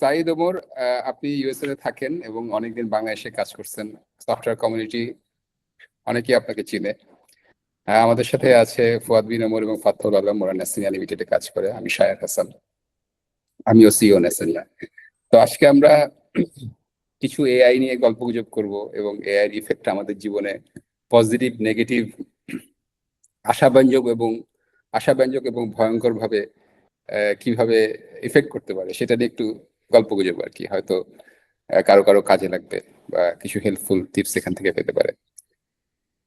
সাইদ ওমর, আপনি ইউএসএ তে থাকেন এবং অনেকদিন বাংলাদেশে কাজ করছেন। সফটওয়্যার কমিউনিটি অনেকেই আপনাকে চিনে। আমাদের সাথে আছে ফুয়াদ বিন ওমর এবং ফাতহুল আলম, ওরা নেসিনিয়া লিমিটেডে কাজ করে। আমি শায়ের হাসান, আমিও সিও নেসিনিয়া। তো আজকে আমরা কিছু এআই নিয়ে গল্পগুজব করব এবং এআই এর ইফেক্ট আমাদের জীবনে পজিটিভ, নেগেটিভ, আশাব্যঞ্জক এবং ভয়ঙ্কর ভাবে কিভাবে ইফেক্ট করতে পারে সেটা নিয়ে একটু গল্পগুজব আর কি। হয়তো কারো কারো কাজে লাগবে বা কিছু হেল্পফুল টিপস এখান থেকে পেতে পারে।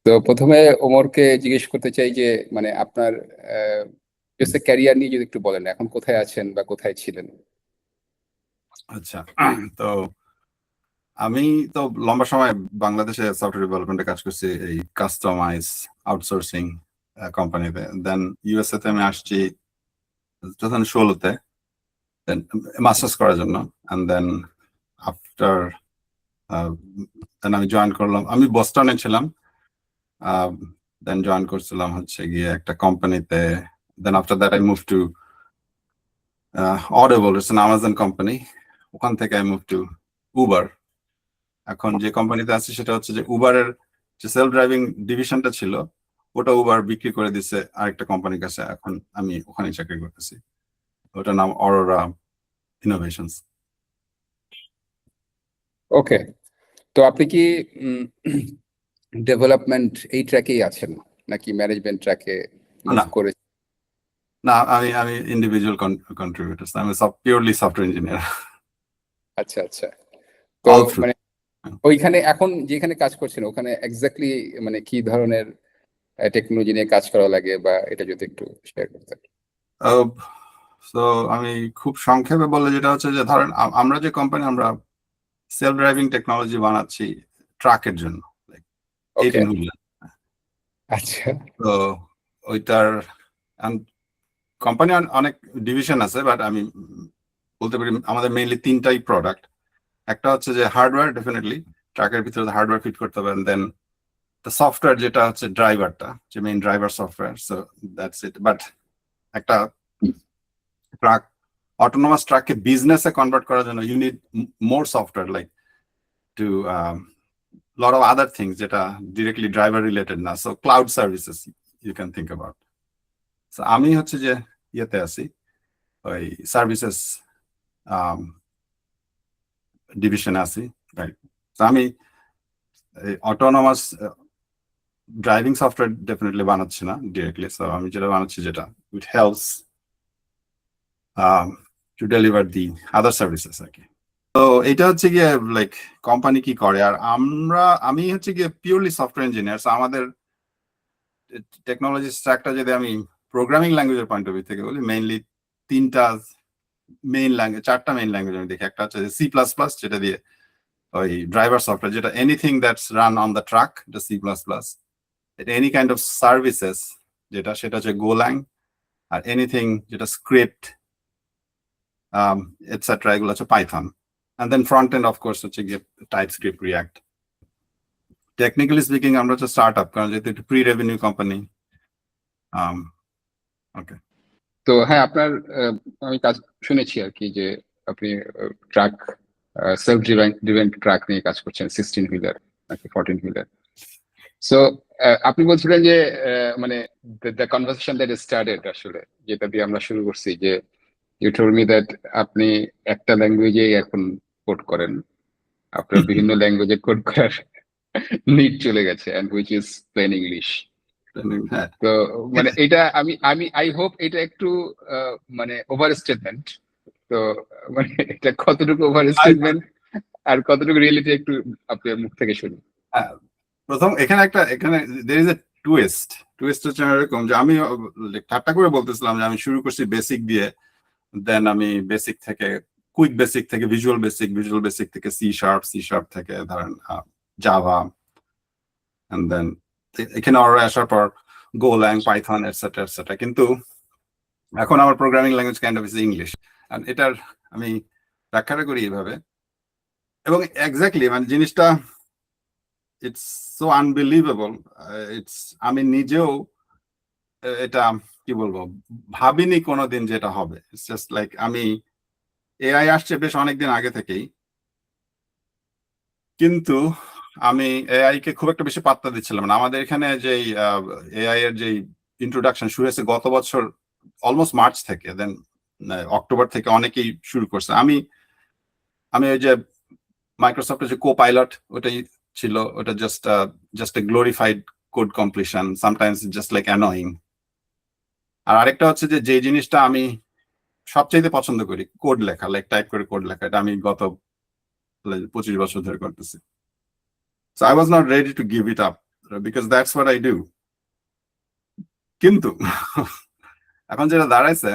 তো প্রথমে ওমরকে জিজ্ঞেস করতে চাই যে মানে আপনার ক্যারিয়ার নিয়ে যদি একটু বলেন, এখন কোথায় আছেন বা কোথায় ছিলেন? আচ্ছা, তো আমি তো লম্বা সময় বাংলাদেশে সফটওয়্যার ডেভেলপমেন্টে কাজ করছি, এই কাস্টমাইজ আউটসোর্সিং কোম্পানিতে। দেন ইউএসএ তে আমি আসছি 2016-তে মাস্টার্স করার জন্য। অ্যান্ড দেন আফটার দেন আমি জয়েন করলাম, আমি বস্টনে ছিলাম। দেন জয়েন করছিলাম হচ্ছে গিয়ে একটা কোম্পানিতে। Then after that I move to Audible, it's an Amazon company. ওখান থেকে আই মুভ টু উবার। এখন যে কোম্পানিতে আছি সেটা হচ্ছে যে উবারের যে সেলফ ড্রাইভিং ডিভিশনটা ছিল ওটা উবার বিক্রি করে দিচ্ছে আরেকটা কোম্পানির কাছে। এখন আমি ওখানে চাকরি করতেছি, ওটার নাম অরোরা ইনোভেশনস। ওকে, তো আপনি কি ডেভেলপমেন্ট এই ট্র্যাকেই আছেন নাকি ম্যানেজমেন্ট ট্র্যাকে মুভ না করে? না, আমি ইন্ডিভিজুয়াল কন্ট্রিবিউটার, আমি পিওরলি সফটওয়্যার ইঞ্জিনিয়ার। আচ্ছা আচ্ছা। তো অল থ্রু। মানে ওইখানে এখন যেখানে কাজ করছেন ওখানে এক্স্যাক্টলি মানে কি ধরনের টেকনোলজি নিয়ে কাজ করা লাগে বা এটা যদি একটু শেয়ার করতেন। তো আমি খুব সংক্ষেপে বললে যেটা হচ্ছে যে ধরেন আমরা যে কোম্পানি, আমরা সেলফ ড্রাইভিং টেকনোলজি বানাচ্ছি ট্রাকের জন্য, ওকে, 18 হুইলার। আচ্ছা তো ওইটার কোম্পানি অনেক ডিভিশন আছে, বাট আমি বলতে পারি আমাদের মেইনলি 3টাই প্রোডাক্ট। একটা হচ্ছে যে হার্ডওয়্যার, ডেফিনেটলি ট্রাকের ভিতরে হার্ডওয়্যার ফিট করতে হবে। দেন সফটওয়্যার যেটা হচ্ছে ড্রাইভারটা, যে main driver software. So that's it. But একটা ট্রাক, অটোনোমাস ট্রাককে বিজনেসে কনভার্ট করার জন্য you need more software, like to lot of other things যেটা ডিরেক্টলি ড্রাইভার রিলেটেড না। So cloud services you can think about. So আমি হচ্ছে যে ইয়েতে আছি, ওই সার্ভিসেস ডিভিশনে আছি, রাইট। তো আমি অটোনোমাস ড্রাইভিং সফটওয়্যার ডেফিনেটলি বানাচ্ছি না ডিরেক্টলি। সো আমি যেটা বানাচ্ছি, যেটা it helps to deliver the other services আর কি। তো এটা হচ্ছে গিয়ে লাইক কোম্পানি কি করে, আর আমি হচ্ছে গিয়ে পিওরলি সফটওয়্যার ইঞ্জিনিয়ার। আমাদের টেকনোলজি স্ট্যাকটা যদি আমি প্রোগ্রামিং ল্যাঙ্গুয়েজের পয়েন্ট অফ ভিউ থেকে বলি, মেইনলি 3টা মেইন ল্যাঙ্গুয়েজ, 4টা মেইন ল্যাঙ্গুয়েজ আমি দেখি। একটা হচ্ছে সি প্লাস প্লাস, যেটা দিয়ে ওই ড্রাইভার সফটওয়্যার, যেটা anything that's run on the truck, এটা C plus plus. Any kind of services সেটা হচ্ছে গোল্যাং। আর এনিথিং যেটা স্ক্রিপ্ট এটসেট্রা, এগুলো হচ্ছে Python. And then front end of course হচ্ছে গিয়ে TypeScript, React. Technically speaking আমরা হচ্ছে স্টার্টআপ, কারণ যেহেতু একটা প্রি রেভিনিউ কোম্পানি। ওকে, তো হ্যাঁ, আপনার আমি কাজ শুনেছি আর কি যে আপনি ট্রাক, সেলফ ড্রিভেন ট্রাক নিয়ে কাজ করছেন, 16 হুইলার নাকি 14 হুইলার। সো আপনি বলছিলেন যে মানে দ্য কনভারসেশন দ্যাট স্টার্টেড, আসলে যেটা দিয়ে আমরা শুরু করছি, যে ইউ টোল্ড মি দ্যাট আপনি একটা ল্যাঙ্গুয়েজে এখন কোড করেন, আপনার বিভিন্ন ল্যাঙ্গুয়েজে কোড করার নিড চলে গেছে, and which is plain English. হ্যাঁ। তো মানে এটা আমি আই হোপ এটা একটু মানে ওভার স্টেটমেন্ট। তো মানে এটা কতটুকু ওভার স্টেটমেন্ট আর কতটুকু রিয়েলিটি একটু আপনার মুখ থেকে শুনি। প্রথম এখানে there is a twist হচ্ছে এরকম যে আমি ঠাট্টা করে বলতেছিলাম যে আমি শুরু করছি বেসিক দিয়ে, দেন আমি বেসিক থেকে কুইক বেসিক থেকে ভিজুয়াল বেসিক থেকে সি শার্প থেকে ধরেন জাভা, এন্ড দেন এখানে আরো আসার পর গোল্যাং, পাইথন এটসেট্রা। কিন্তু এখন আমার programming language kind of is English. And এটার আমি ব্যাখ্যাটা করি এইভাবে, এবং এক্স্যাক্টলি মানে জিনিসটা ইটস সো আনবিলিভেবল। আমি নিজেও এটা কি বলবো, ভাবিনি কোনোদিন যেটা হবে। ইটস জাস্ট লাইক আমি এআই আসছে বেশ অনেকদিন আগে থেকেই, কিন্তু আমি এআই কে খুব একটা বেশি পাত্তা দিচ্ছিলাম না। আমাদের এখানে যে এআই এর যে ইন্ট্রোডাকশন শুরু হয়েছে গত বছর অলমোস্ট মার্চ থেকে, দেন অক্টোবর থেকে অনেকেই শুরু করছে। আমি ওই যে মাইক্রোসফটের যে কোপাইলট ওটাই ছিল, ওটা just a glorified code completion, sometimes just like annoying. আর আরেকটা হচ্ছে যে জিনিসটা আমি সবচাইতে পছন্দ করি, কোড লেখা, লাইক টাইপ করে কোড লেখা, এটা আমি গত 25 বছর ধরে করতেছি। So I was not ready to give it up because that's what I do. কিন্তু এখন যেটা দাঁড়াইছে,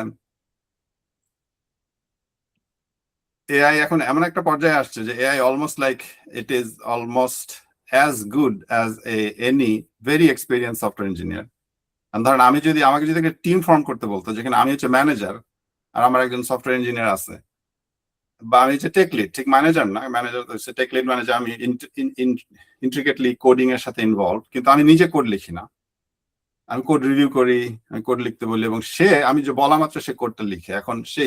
এআই এখন এমন একটা পর্যায়ে আসছে যে AI almost like it is almost as good as any very experience software engineer. ধরেন আমাকে যদি একটা টিম ফর্ম করতে বলতো, যেখানে আমি হচ্ছে ম্যানেজার আর আমার একজন সফটওয়্যার ইঞ্জিনিয়ার আছে, বা আমি হচ্ছে টেক লিড, ঠিক ম্যানেজার না, ম্যানেজার হচ্ছে টেক লিড ম্যানেজার, আমি ইন্ট্রিকেটলি কোডিং এর সাথে ইনভলভ, কিন্তু আমি নিজে কোড লিখি না, আমি কোড রিভিউ করি, আমি কোড লিখতে বলি, এবং আমি যে বলা মাত্র সে কোডটা লিখে। এখন সে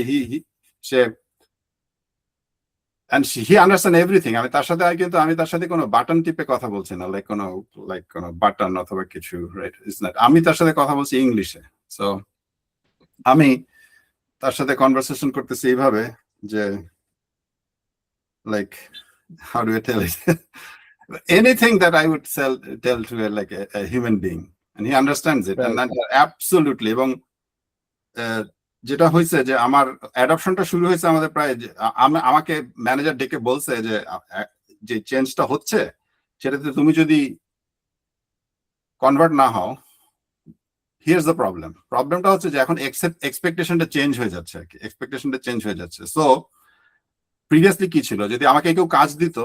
and he understand everything. আমি তার সাথে কোনো বাটন টিপে কথা বলছি না, কোনো বাটন অথবা কিছু, রাইট? It's not. আমি তার সাথে কথা বলছি ইংলিশে। সো আমি তার সাথে কনভারসেশন করতেছি এইভাবে যে, like, how do I tell it, anything that I would tell to a human being, and he understands it, and absolutely. এবং যেটা হয়েছে যে আমার অ্যাডপশনটা শুরু হয়েছে আমাদের প্রায়, আমাকে ম্যানেজার ডেকে বলছে যে চেঞ্জটা হচ্ছে সেটাতে তুমি যদি কনভার্ট না হও, হিয়ার্স দ্য প্রবলেমটা হচ্ছে যে এখন এক্সপেকটেশনটা চেঞ্জ হয়ে যাচ্ছে আর কি, এক্সপেকটেশনটা চেঞ্জ হয়ে যাচ্ছে। সো প্রিভিয়াসলি কি ছিল, যদি আমাকে কেউ কাজ দিত,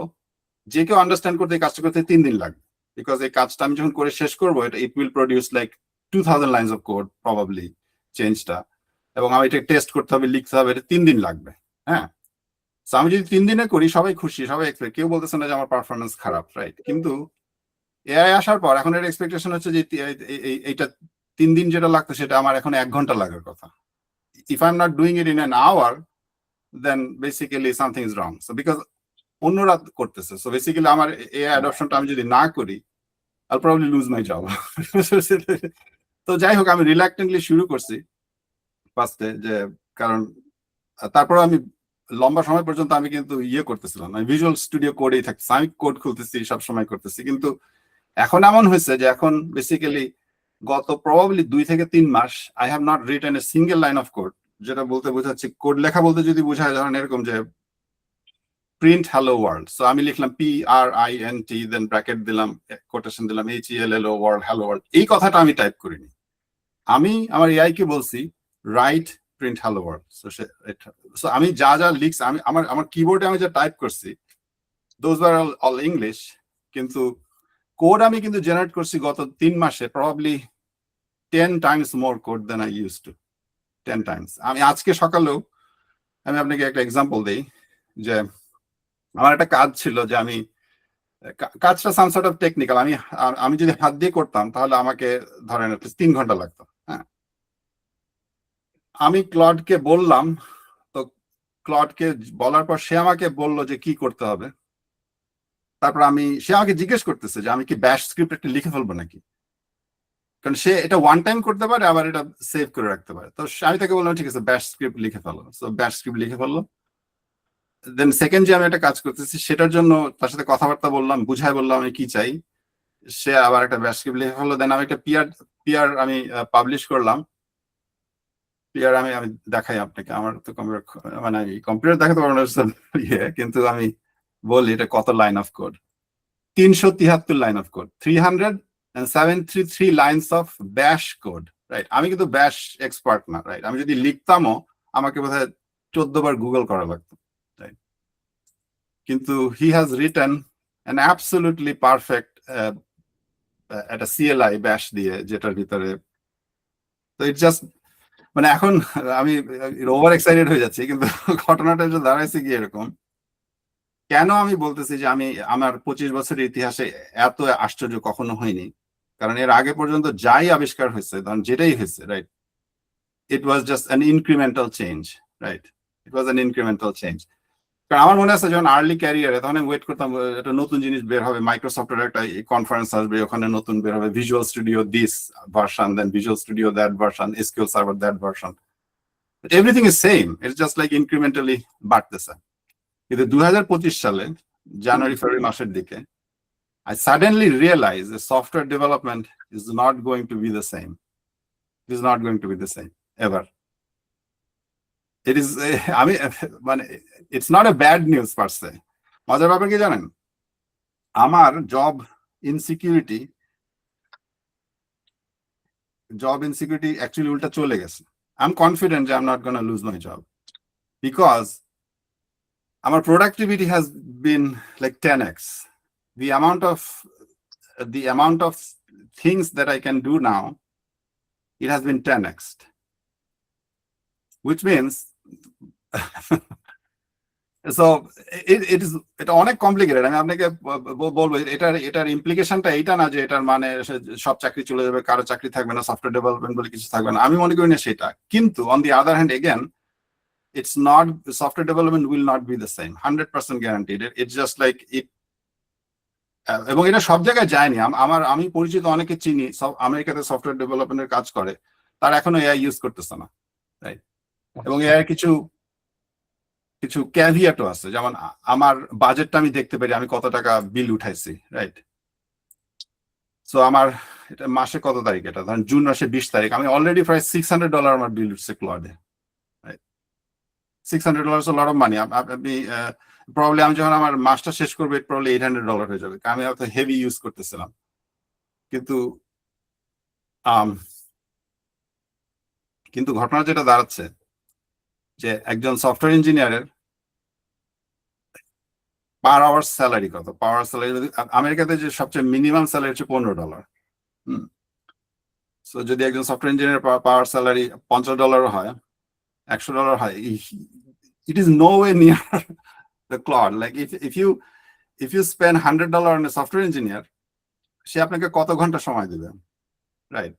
যে কেউ আন্ডারস্ট্যান্ড করতে এই কাজটা করতে 3 দিন লাগবে, বিকজ এই কাজটা আমি যখন করে শেষ করবো, it will produce like 2000 lines of code probably, চেঞ্জটা, এবং আমি এটা টেস্ট করতে হবে, লিখতে হবে, এটা 3 দিন লাগবে। হ্যাঁ, আমি যদি 3 দিনে করি, সবাই খুশি, সবাই এক্সপেক্ট, কেউ বলতেছে না যে আমার পারফরমেন্স খারাপ, রাইট? কিন্তু এআই আসার পর এখন এর এক্সপেকটেশন হচ্ছে যে এইটা 3 দিন যেটা লাগতো সেটা আমার এখন 1 ঘন্টা লাগার কথা। If I am not doing it in an hour, then basically something is wrong. So because অন্যরা করতেছে, সো বেসিক্যালি আমার এআই অ্যাডপশনটা আমি যদি না করি, আইল প্রবাবলি লুজ মাই জব। তো যাই হোক, আমি রিল্যাক্টেন্টলি শুরু করছি ফার্স্টে, যে কারণ তারপর আমি লম্বা সময় পর্যন্ত আমি কিন্তু করতেছিলাম, আমি ভিজুয়াল স্টুডিও কোডেই থাকতেছি, আমি কোড খুলতেছি, সব সময় করতেছি। কিন্তু এখন এমন হয়েছে যে এখন বেসিক্যালি গত প্রবাবলি 2 থেকে 3 মাস I have not written a single line of code. যেটা বলতে বোঝাচ্ছি, কোড লেখা বলতে যদি বোঝায়, ধরেন এরকম যে প্রিন্ট হ্যালো ওয়ার্ল্ড, সো আমি লিখলাম PRINT, দেন ব্র্যাকেট দিলাম, কোটেশন দিলাম HELLO ওয়ার্ল্ড, হ্যালো ওয়ার্ল্ড। এই কথাটা আমি টাইপ করিনি, আমি আমার এআই কে বলছি right print hello world. So আমি যা লিখছি, আমি আমার কিবোর্ডে আমি যা টাইপ করছি, দোজ আর অল ইংলিশ, কিন্তু কোড আমি কিন্তু জেনারেট করছি গত 3 মাসে probably 10 times more code than I used to, 10 times. আমি আজকে সকালেও, আমি আপনাকে একটা এক্সাম্পল দিই, যে আমার একটা কাজ ছিল, যে আমি কাজটা সাম সর্ট অফ টেকনিক্যাল, আমি যদি হাত দিয়ে করতাম তাহলে আমাকে ধরেন 3 ঘন্টা লাগতো। হ্যাঁ, আমি ক্লডকে বললাম, তো ক্লডকে বলার পর সে আমাকে বললো যে কি করতে হবে। তারপর সে আমাকে জিজ্ঞেস করতেছে যে আমি কি ব্যাশ স্ক্রিপ্ট একটা লিখে ফেলবো নাকি, কারণ সে এটা ওয়ান টাইম করতে পারে, আবার এটা সেভ করে রাখতে পারে। তো আমি তাকে বললাম ঠিক আছে, ব্যাশ স্ক্রিপ্ট লিখে ফেলো। সো ব্যাশ স্ক্রিপ্ট লিখে ফেললো। দেন সেকেন্ড যে আমি একটা কাজ করতেছি, সেটার জন্য তার সাথে কথাবার্তা বললাম, বুঝাই বললাম আমি কি চাই, সে আবার একটা ব্যাশ স্ক্রিপ্ট লিখে ফেললো। দেন আমি একটা পিআর আমি পাবলিশ করলাম। পিআর আমি দেখাই আপনাকে, আমার তো কম্পিউটার দেখাতে পারবো না, কিন্তু আমি বলি এটা কত line of code, 373 line of code, 373 lines of ব্যাশ কোড, রাইট? আমি কিন্তু ব্যাশ এক্সপার্ট না, রাইট? আমি যদি লিখতামও আমাকে বোধহয় 14 বার গুগল করা লাগতো, রাইট? কিন্তু he has written an absolutely perfect একটা CLI ব্যাশ দিয়ে, যেটার ভিতরে, তো ইট জাস্ট, এখন আমি ওভার এক্সাইটেড হয়ে যাচ্ছি, কিন্তু ঘটনাটা যে দাঁড়াইছে কি এরকম, কেন আমি বলতেছি যে আমার 25 বছরের ইতিহাসে এত আশ্চর্য কখনো হয়নি, কারণ এর আগে পর্যন্ত যাই আবিষ্কার হয়েছে, ধরেন যেটাই হয়েছে, right, it was just an incremental change, right? It was an incremental change. কারণ আমার মনে আছে যখন আর্লি ক্যারিয়ারে তখন আমি ওয়েট করতাম একটা নতুন জিনিস বের হবে, মাইক্রোসফটের একটা কনফারেন্স আসবে, ওখানে নতুন বের হবে Visual Studio this version, then Visual Studio that version, SQL Server that version, everything is same, it's just like incrementally বাড়তেছে। কিন্তু 2025 সালে জানুয়ারি ফেব্রুয়ারি মাসের দিকে I suddenly realized that software development is not going to be the same. It is not going to be the same ever. It is, I mean, it's not a bad news per se. মজার ব্যাপার কি জানেন, আমার job insecurity actually উল্টা চলে গেছে। I'm confident that I'm not going to lose my job because our productivity has been like 10x. The amount of things that I can do now, it has been 10x, which means so এটা অনেক complicated. আমি আপনাকে বলবো এটার ইমপ্লিকেশনটা এইটা না যে এটার মানে সব চাকরি চলে যাবে, কারো চাকরি থাকবে না, সফটওয়্যার ডেভেলপমেন্ট বলে কিছু থাকবে না, আমি মনে করি না সেটা। কিন্তু on the other hand again, it's not, software development will not be the same, 100% guaranteed. It's just like it, এবং এটা সব জায়গায় যায়নি। আমি পরিচিত অনেকে চিনি আমেরিকাতে সফটওয়্যার ডেভেলপমেন্টের কাজ করে, তারা এখনো এআই ইউজ করতেছে না, রাইট? এবং এআই কিছু ক্যাভিয়েটও আছে, যেমন আমার বাজেটটা আমি দেখতে পারি আমি কত টাকা বিল উঠাইছি, রাইট? সো আমার এটা মাসে কত তারিখ, এটা ধরেন জুন মাসে 20 তারিখ, আমি অলরেডি প্রায় $600 আমার বিল উঠছে ক্লাউডে, রাইট? $600 lot of money. আপনি প্রবলি আমি যখন আমার মাসটা শেষ করবো প্রবলি $800 হয়ে যাবে, কারণ আমি অত হেভি ইউজ করতেছিলাম। কিন্তু ঘটনা যেটা দাঁড়াচ্ছে যে একজন সফটওয়্যার ইঞ্জিনিয়ারের পার আওয়ার স্যালারি কত, পার আওয়ার স্যালারি আমেরিকাতে যে সবচেয়ে মিনিমাম স্যালারি হচ্ছে $15। সো যদি একজন সফটওয়্যার ইঞ্জিনিয়ার পাওয়ার স্যালারি $50 হয়, $100 হয়, it is nowhere near the cloud. Like if you spend $100 on a software engineer, সে আপনাকে কত ঘন্টা সময় দিবে, রাইট?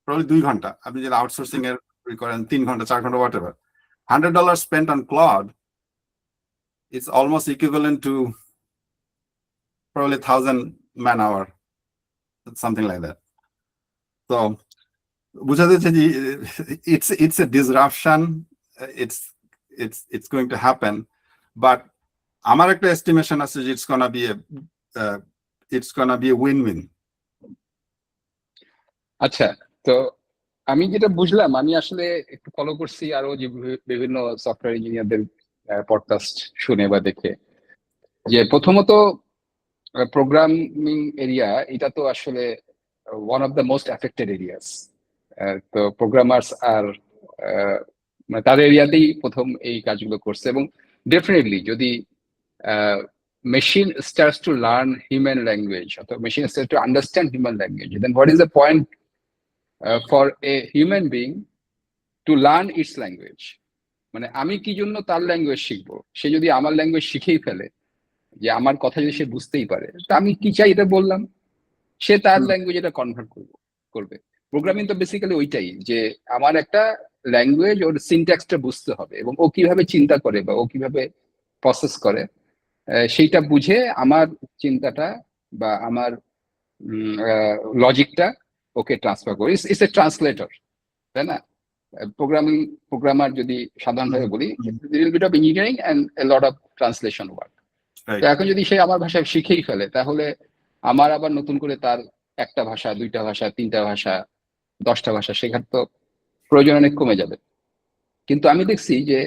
প্রবলি 2 ঘন্টা। আপনি যদি আউটসোর্সিং এর করেন 3 ঘন্টা 4 ঘন্টা whatever, $100 spent on cloud is almost equivalent to probably 1,000 man hour, something like that. So বুঝা যাচ্ছে যে it's a disruption, it's going to happen, but আমার একটা এস্টিমেশন আছে যে it's gonna be a win-win. আচ্ছা, তো আমি যেটা বুঝলাম, আমি আসলে একটু ফলো করছি আরো যে বিভিন্ন সফটওয়্যার ইঞ্জিনিয়ারদের পডকাস্ট শুনে বা দেখে, যে প্রথমত প্রোগ্রামিং এরিয়া এটা তো আসলে one of the most affected areas. তো প্রোগ্রামার্স আর মানে তার এরিয়াতেই প্রথম এই কাজগুলো করছে। এবং ডেফিনেটলি যদি machine starts to learn human language অথবা machine starts to understand human language, then what is the point for a human being to learn its language? মানে আমি কি জন্য তার ল্যাঙ্গুয়েজ শিখবো? সে যদি আমার ল্যাঙ্গুয়েজ শিখেই ফেলে, যে আমার কথা যদি সে বুঝতেই পারে, তা আমি কি চাই এটা বললাম, সে তার ল্যাঙ্গুয়েজ এটা কনভার্ট করবে। প্রোগ্রামিং তো বেসিক্যালি ওইটাই, যে আমার একটা ল্যাঙ্গুয়েজ, ওর সিনট্যাক্সটা বুঝতে হবে এবং ও কিভাবে চিন্তা করে বা ও কিভাবে প্রসেস করে সেইটা বুঝে আমার চিন্তাটা বা আমার লজিকটা ওকে ট্রান্সফার করে। ইটস এ ট্রান্সলেটর, তাই না? প্রোগ্রামার যদি সাধারণভাবে বলি, little bit of engineering and a lot of translation work. তো এখন যদি সে আমার ভাষায় শিখেই ফেলে, তাহলে আমার আবার নতুন করে তার একটা ভাষা, 2টা ভাষা, 3টা ভাষা, 10টা ভাষা শেখার তো প্রয়োজন অনেক কমে যাবে। কিন্তু আমি দেখছি যে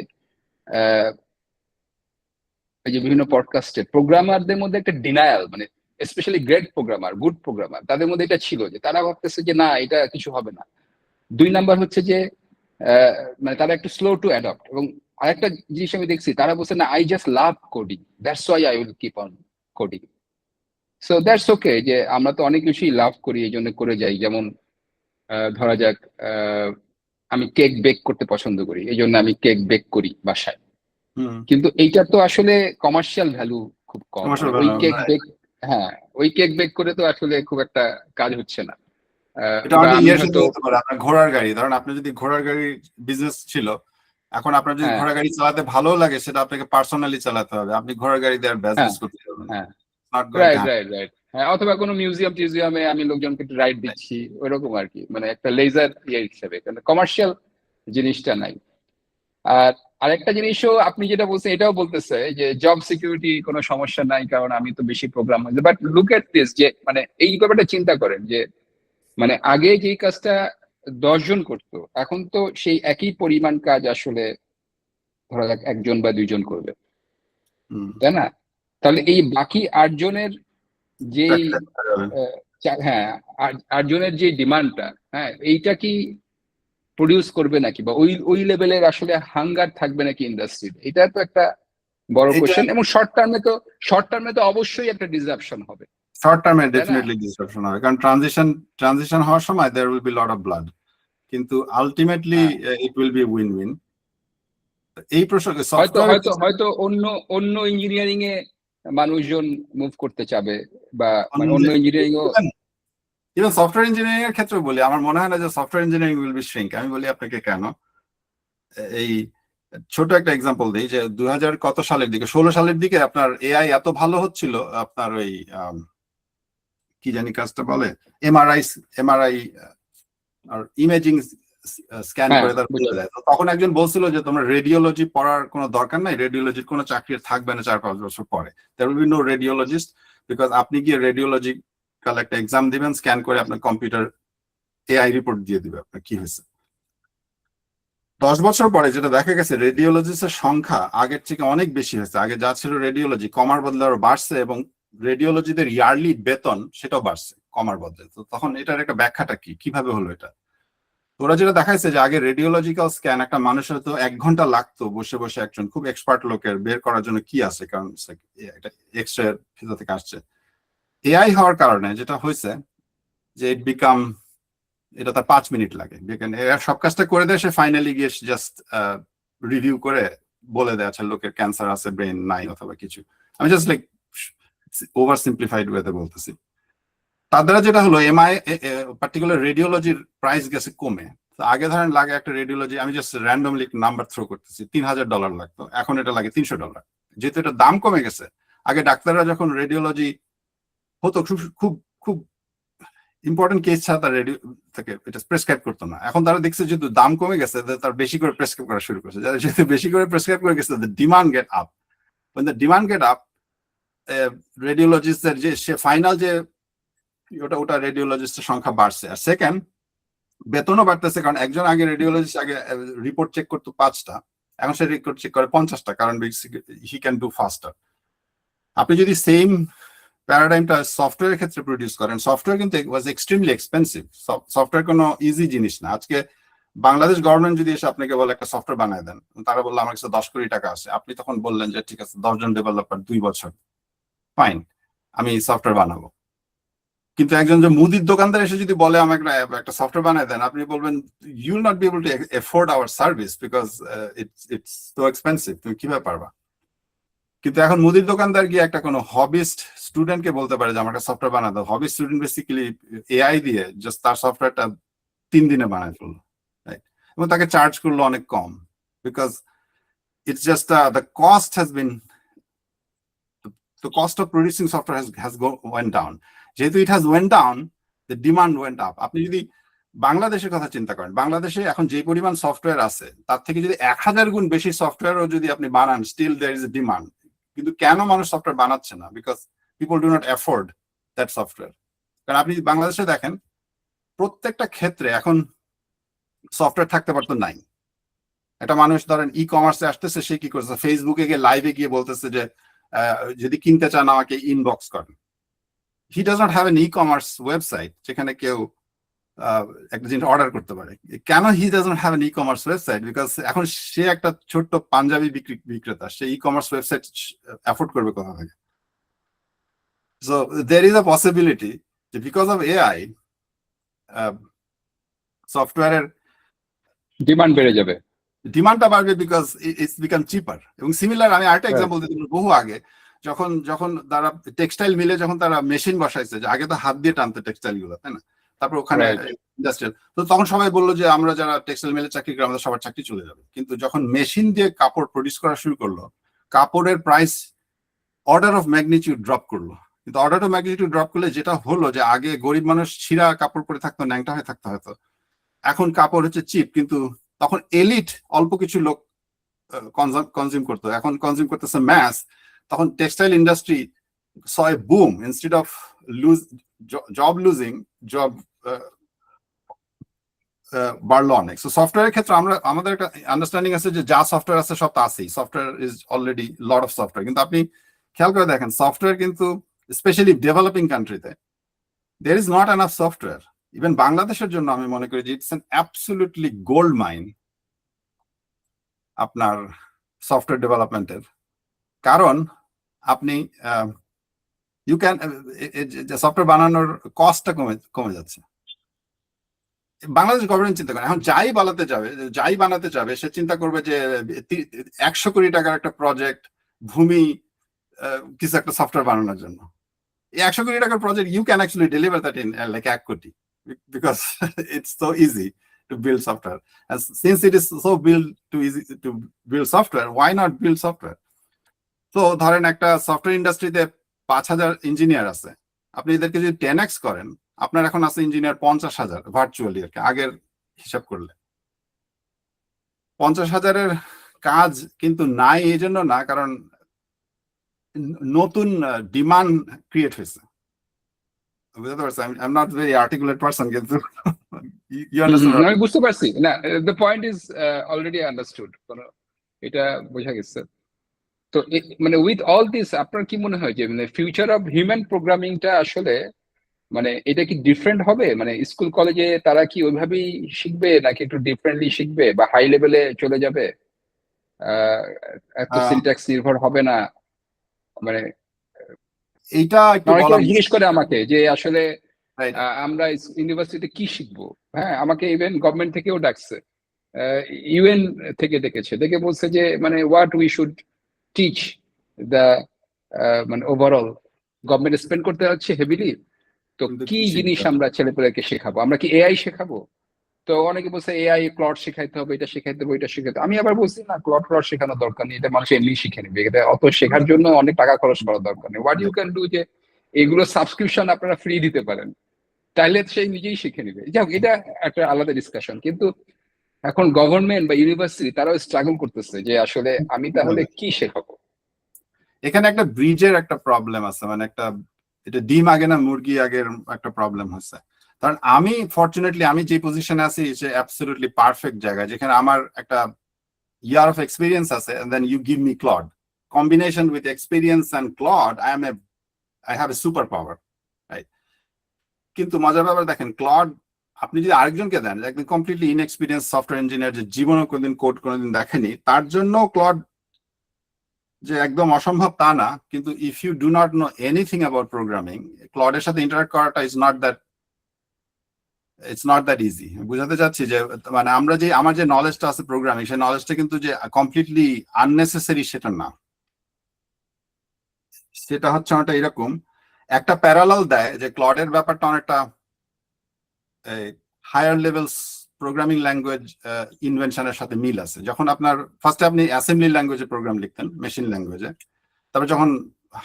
এই যে বিভিন্ন পডকাস্টে প্রোগ্রামারদের মধ্যে একটা ডিনায়াল, মানে specially great programmer, good programmer, তাদের মধ্যে এটা ছিল যে তারা ভাবতেছে যে না, এটা কিছু হবে না। 2 নাম্বার হচ্ছে যে মানে তারা একটু স্লো টু অ্যাডপ্ট। এবং আরেকটা জিনিস আমি দেখছি, তারা বলছে না, I just love coding, that's why I will keep on coding. So that's okay, যে আমরা তো অনেক কিছুই লাভ করি, এই জন্য করে যাই। যেমন ধরা যাক আমি কেক বেক করতে পছন্দ করি, এই জন্য আমি কেক বেক করি বাসায়। কিন্তু এইটা তো আসলে কমার্শিয়াল ভ্যালু খুব কম। ওই কেক বেক, হ্যাঁ, ওই কেক বেক করে তো আসলে খুব একটা কাজ হচ্ছে না। এটা আপনার ঘোড়ার গাড়ি, ধরেন আপনি যদি ঘোড়ার গাড়ির বিজনেস ছিল, এখন আপনার যদি হ্যাঁ ঘোড়া গাড়ি চালাতে ভালো লাগে, সেটা আপনাকে পার্সোনালি চালাতে হবে, আপনি ঘোড়া গাড়ি দিয়ে হ্যাঁ বিজনেস করতে পারবেন না। হ্যাঁ not going to right happen. Right right হ্যাঁ, অথবা কোনো মিউজিয়ামে আমি লোকজনকে একটু রাইড দিচ্ছি ওইরকম আর কি, মানে একটা লেজার হিসেবে, কিন্তু কমার্শিয়াল জিনিসটা নাই। আর আরেকটা জিনিসও আপনি যেটা বলছেন এটাও বলতেছে যে জব সিকিউরিটি কোনো সমস্যা নাই, কারণ আমি তো বেশি প্রোগ্রাম হয়েছে। বাট লুক এট দিস, যে মানে এই ব্যাপারটা চিন্তা করেন যে মানে আগে যেই কাজটা 10 জন করতো, এখন তো সেই একই পরিমাণ কাজ আসলে ধরা যাক 1 জন বা 2 জন করবে, তাই না? তাহলে এই বাকি 8 জনের যেই হ্যাঁ 8 জনের যে ডিমান্ডটা, হ্যাঁ এইটা কি প্রডিউস করবে নাকি, বা ওই ওই লেভেলের আসলে হাঙ্গার থাকবে নাকি ইন্ডাস্ট্রিতে? এটা তো একটা বড় এটা কোশ্চেন। এবং শর্ট টার্মে তো অবশ্যই একটা ডিসরাপশন হবে, শর্ট টার্মে তাই না? ডেফিনেটলি ডিসরাপশন হবে, কারণ ট্রানজিশন হওয়ার সময় there will be lot of blood, কিন্তু আলটিমেটলি হ্যাঁ, it will be win win. এই প্রসঙ্গে হয়তো সফটওয়্যার হয়তো হয়তো অন্য অন্য ইঞ্জিনিয়ারিং এ মানুষজন মুভ করতে চাবে, বা মানে অন্য ইঞ্জিনিয়ারিং ও। ইভেন সফটওয়্যার ইঞ্জিনিয়ারিং এর ক্ষেত্রে বলি, আমার মনে হয় না যে software engineering will be shrink. আমি বলি আপনাকে কেন। এই ছোট একটা এক্সাম্পল দিই, যে 2000 কত সালের দিকে, 16 সালের দিকে আপনার এআই এত ভালো হচ্ছিল, আপনার ওই কি জানি কাজটা বলে, এমআরআই আর ইমেজিং স্ক্যান হ্যাঁ করে তার বলে দেয়। তো তখন একজন বলছিল যে তোমরা রেডিওলজি পড়ার কোনো দরকার নাই, রেডিওলজির কোনো চাকরি থাকবে না 4-5 বছর পরে, there will be no radiologist, because আপনি গিয়ে রেডিওলজিক্যাল একটা এক্সাম দিবেন, স্ক্যান করে আপনার কম্পিউটার এআই রিপোর্ট দিয়ে দিবে আপনার কি হয়েছে। 10 বছর পরে যেটা দেখা গেছে, রেডিওলজিস্টের সংখ্যা আগের থেকে অনেক বেশি হয়েছে। আগে যা ছিল রেডিওলজি, কমার বদলে আরো বাড়ছে, এবং রেডিওলজিদের ইয়ারলি বেতন সেটাও বাড়ছে কমার বদলে। তো তখন এটার একটা ব্যাখ্যাটা কি, কিভাবে হলো এটা? ওরা যেটা দেখাইছে যে আগে রেডিওলজিক্যাল স্ক্যান একটা মানুষের তো 1 ঘন্টা লাগতো বসে বসে একজন খুব এক্সপার্ট লোকের বের করার জন্য কি আছে, কারণ এটা এক্সরে ভিতর থেকে আসছে। এআই হওয়ার কারণে যেটা হয়েছে যে এটা তার 5 মিনিট লাগে, এরা সব কাজটা করে দেয়, সে ফাইনালি গিয়ে জাস্ট রিভিউ করে বলে দেয় আচ্ছা লোকের ক্যান্সার আছে, ব্রেন নাই অথবা কিছু। আমি জাস্ট লাইক ওভার সিম্পলিফাইড ওয়েতে বলতেছি। তার দ্বারা যেটা হলো, এমআই পার্টিকুলার রেডিওলজির প্রাইস গেছে কমে। আগে ধরেন লাগে একটা রেডিওলজি, আমি জাস্ট র্যান্ডমলি নাম্বার থ্রো করতেছি, $3000 লাগতো, এখন এটা লাগে $300। যেহেতু এটা দাম কমে গেছে, আগে ডাক্তাররা যখন রেডিওলজি হতো খুব খুব খুব ইম্পর্টেন্ট কেস ছাড়া তার রেডিও থেকে এটা প্রেসক্রাইব করতো না। এখন তারা দেখছে যেহেতু দাম কমে গেছে, তার বেশি করে প্রেসক্রাইব করা শুরু করছে। যেহেতু বেশি করে প্রেসক্রাইব করে গেছে, demand get up. when the demand get up, রেডিওলজিস্টের যে সে ফাইনাল যে ওটা রেডিওলজিস্টের সংখ্যা বাড়ছে। আর সেকেন্ড, বেতনও বাড়তেছে, কারণ একজন আগে রেডিওলজিস্ট আগে রিপোর্ট চেক করতো 5টা, এখন সে রিপোর্ট চেক করে 50টা, কারণ হি ক্যান ডু ফাস্টার। আপনি যদি সেম প্যারাডাইমটা সফটওয়্যারের ক্ষেত্রে প্রডিউস করেন, সফটওয়্যার কিন্তু ওয়াজ এক্সট্রিমলি এক্সপেন্সিভ। সফটওয়্যার কোনো ইজি জিনিস না। আজকে বাংলাদেশ গভর্নমেন্ট যদি এসে আপনাকে বলে একটা সফটওয়্যার বানায় দেন, তারা বললো আমার কাছে 10 কোটি টাকা আছে, আপনি তখন বললেন যে ঠিক আছে 10 জন ডেভেলপার 2 বছর, ফাইন, আমি সফটওয়্যার বানাবো। কিন্তু একজন যে মুদির দোকানদার এসে যদি বলে আমাকে একটা সফটওয়্যার বানায় দেন, আপনি বলবেন you will not be able to afford our service because it's so expensive, তুমি কিভাবে পারবা? কিন্তু এখন মুদির দোকানদার গিয়ে একটা কোনো হবিস্ট স্টুডেন্টকে বলতে পারে যে আমার একটা সফটওয়্যার বানায় দাও। হবিস্ট স্টুডেন্ট বেসিক্যালি এআই দিয়ে জাস্ট তার সফটওয়্যারটা 3 দিনে বানায় ফেললো, রাইট? এবং তাকে চার্জ করলো অনেক কম, because it's just the cost has been, the cost of producing software has went down. যেহেতু it has went down, the demand went up. আপনি যদি বাংলাদেশের কথা চিন্তা করেন, বাংলাদেশে এখন যে পরিমাণ সফটওয়্যার আছে, তার থেকে যদি 1000 গুণ বেশি সফটওয়্যারও যদি আপনি বানান, still there is a demand. কিন্তু কেন মানুষ সফটওয়্যার বানাচ্ছে না? Because people do not afford that software. কারণ আপনি বাংলাদেশে দেখেন, প্রত্যেকটা ক্ষেত্রে এখন সফটওয়্যার থাকতে পারতো নাই। একটা মানুষ ধরেন ই কমার্সে আসতেছে, সে কি করছে, ফেসবুকে গিয়ে লাইভে গিয়ে বলতেছে যে যদি কিনতে চান আমাকে ইনবক্স করেন। He does not have an e commerce website যেখানে কেউ একটা জিনিস অর্ডার করতে পারে। কেন he does not have an e commerce website? Because এখন সে একটা ছোট্ট পাঞ্জাবি বিক্রেতা, সে ই কমার্স ওয়েবসাইট অ্যাফোর্ড করবে কোথা থেকে? So there is a possibility যে বিকজ অফ এআই সফটওয়্যারের ডিমান্ড বেড়ে যাবে, ডিমান্ডটা বাড়বে, বিকজ ইটস বিকাম চিপার। এবং সিমিলার আমি আরেকটা এক্সাম্পল দিতে পারি, বহু আগে যখন তারা টেক্সটাইল মিলে যখন তারা মেশিন বসাইছে, যে আগে তো হাত দিয়ে টানতো টেক্সটাইল গুলো, তাই না? তারপর ওখানে Right. ইন্ডাস্ট্রিয়াল। তো তখন সবাই বললো যে আমরা যারা টেক্সটাইল মিলে চাকরি করি আমাদের সবার চাকরি চলে যাবে, কিন্তু যখন মেশিন দিয়ে কাপড় প্রডিউস করা শুরু করলো, কাপড়ের price order of magnitude drop করলো। কিন্তু অর্ডার অফ ম্যাগনিটিউড ড্রপ করলে যেটা হলো যে আগে গরিব মানুষ ছিঁড়া কাপড় পরে থাকতো, ন্যাংটা হয়ে থাকতো হয়তো, এখন কাপড় হচ্ছে চিপ, কিন্তু তখন এলিট অল্প কিছু লোক কনজিউম করতো, এখন কনজিউম করতেছে ম্যাস। তখন textile industry saw a boom instead of job losing, job বাড়লো অনেক। সো সফটওয়্যারের ক্ষেত্রে আমাদের একটা আন্ডারস্ট্যান্ডিং আছে যে যা সফটওয়্যার আছে সব তো আছেই, software is already lot of software. কিন্তু আপনি খেয়াল করে দেখেন সফটওয়্যার কিন্তু স্পেশালি ডেভেলপিং কান্ট্রিতে there is not enough software. Even বাংলাদেশের জন্য আমি মনে করি যে it's an absolutely gold mine আপনার সফটওয়্যার ডেভেলপমেন্টের। কারণ আপনি ইউ ক্যান সফটওয়্যার বানানোর কস্টটা কমে যাচ্ছে। বাংলাদেশ গভর্নমেন্ট চিন্তা করে এখন যাই বানাতে যাবে সে চিন্তা করবে যে 100 কোটি টাকার একটা প্রজেক্ট, ভূমি কিছু একটা সফটওয়্যার বানানোর জন্য। এই 100 কোটি টাকার project you can actually deliver that in like 1 কোটি, because it's so easy to build software. And since it is so easy to build software, why not build software? So ধরেন একটা সফটওয়্যার ইন্ডাস্ট্রিতে 5000 engineer আছে, আপনি এদেরকে যদি 10x করেন, আপনার এখন আছে ইঞ্জিনিয়ার 50,000 ভার্চুয়ালি আর কি, আগের হিসাব করলে 50,000-এর কাজ কিন্তু নাই এই জন্য না, কারণ নতুন ডিমান্ড ক্রিয়েট হয়েছে। বুঝতে পারছেন? I'm not very articulate person, কিন্তু you understand? আমি বুঝতে পারছি না, the point is already understood, এটা বোঝা গেছে। তো মানে উইথ অল দিস আপনার কি মনে হয় যে মানে ফিউচার অফ হিউম্যান প্রোগ্রামিংটা আসলে মানে এটা কি ডিফারেন্ট হবে? মানে স্কুল কলেজে তারা কি ওইভাবেই শিখবে নাকি একটু ডিফারেন্টলি শিখবে, বা হাই লেভেলে চলে যাবে, এত সিনট্যাক্স নির্ভর হবে না? মানে এইটা একটু অনেকে জিজ্ঞেস করে আমাকে যে আসলে আমরা ইউনিভার্সিটিতে কি শিখবো। হ্যাঁ, আমাকে ইভেন গভর্নমেন্ট থেকেও ডাকছে, ইউএন থেকে ডেকেছে, দেখে বলছে যে মানে what we should teach the মানে ওভারঅল গভর্নমেন্ট স্পেন্ড করতে যাচ্ছে হেভিলি, তো কি জিনিস আমরা ছেলেপেলেকে শেখাবো? আমরা কি এআই শেখাবো? তো অনেকে বলছে এআই ক্লড শেখাইতে হবে, এটা শেখাইতে হবে, এটা শেখাতে। আমি আবার বলছি না, ক্লড শেখানোর দরকার নেই, এটা মানুষ এমনি শিখে নেবে, এটা অত শেখার জন্য অনেক টাকা খরচ করার দরকার নেই। হোয়াট ইউ ক্যান ডু যে এগুলো সাবস্ক্রিপশন আপনারা ফ্রি দিতে পারেন, তাহলে সেই নিজেই শিখে নেবে। যাক, এটা একটা আলাদা ডিসকাশন। কিন্তু এখন গভর্নমেন্ট বা ইউনিভার্সিটি তারাও স্ট্রাগল করতেছে যে আসলে আমি তাহলে কি শেখাবো। এখানে একটা ব্রিজের একটা প্রবলেম আছে, মানে একটা এটা ডিম আগে না মুরগি আগের একটা প্রবলেম হচ্ছে। কারণ আমি ফরচুনেটলি আমি যে পজিশনে আছি সে অ্যাবসলিউটলি পারফেক্ট জায়গা, যেখানে আমার একটা ইয়ার অফ এক্সপিরিয়েন্স আছে, and then you give me Claude. Combination with experience and Claude, I have a superpower, right? কিন্তু মজার ব্যাপার দেখেন, ক্লড আপনি যদি আরেকজনকে দেন, একদম কমপ্লিটলি ইনএক্সপিরিয়েন্স সফটওয়্যার ইঞ্জিনিয়ার যে জীবনে কোনোদিন কোড কোনোদিন দেখেনি, তার জন্য ক্লড যে একদম অসম্ভব তা না। কিন্তু if you do not know anything about programming, ক্লডের সাথে ইন্টারাক্ট করাটা ইটস নট দ্যাট ইজি। বুঝাতে চাচ্ছি যে মানে আমার যে নলেজটা আছে প্রোগ্রামিং, সেই নলেজটা কিন্তু যে কমপ্লিটলি আননেসেসারি সেটা না। সেটা হচ্ছে অনেকটা এরকম একটা প্যারালাল দেয় যে ক্লডের ব্যাপারটা অনেকটা হায়ার লেভেলস প্রোগ্রামিং ল্যাঙ্গুয়েজ ইনভেনশনের সাথে মিল আছে। যখন আপনার ফার্স্টে আপনি অ্যাসেম্বলি ল্যাঙ্গুয়েজে প্রোগ্রাম লিখতেন, মেশিন ল্যাঙ্গুয়েজে, তারপর যখন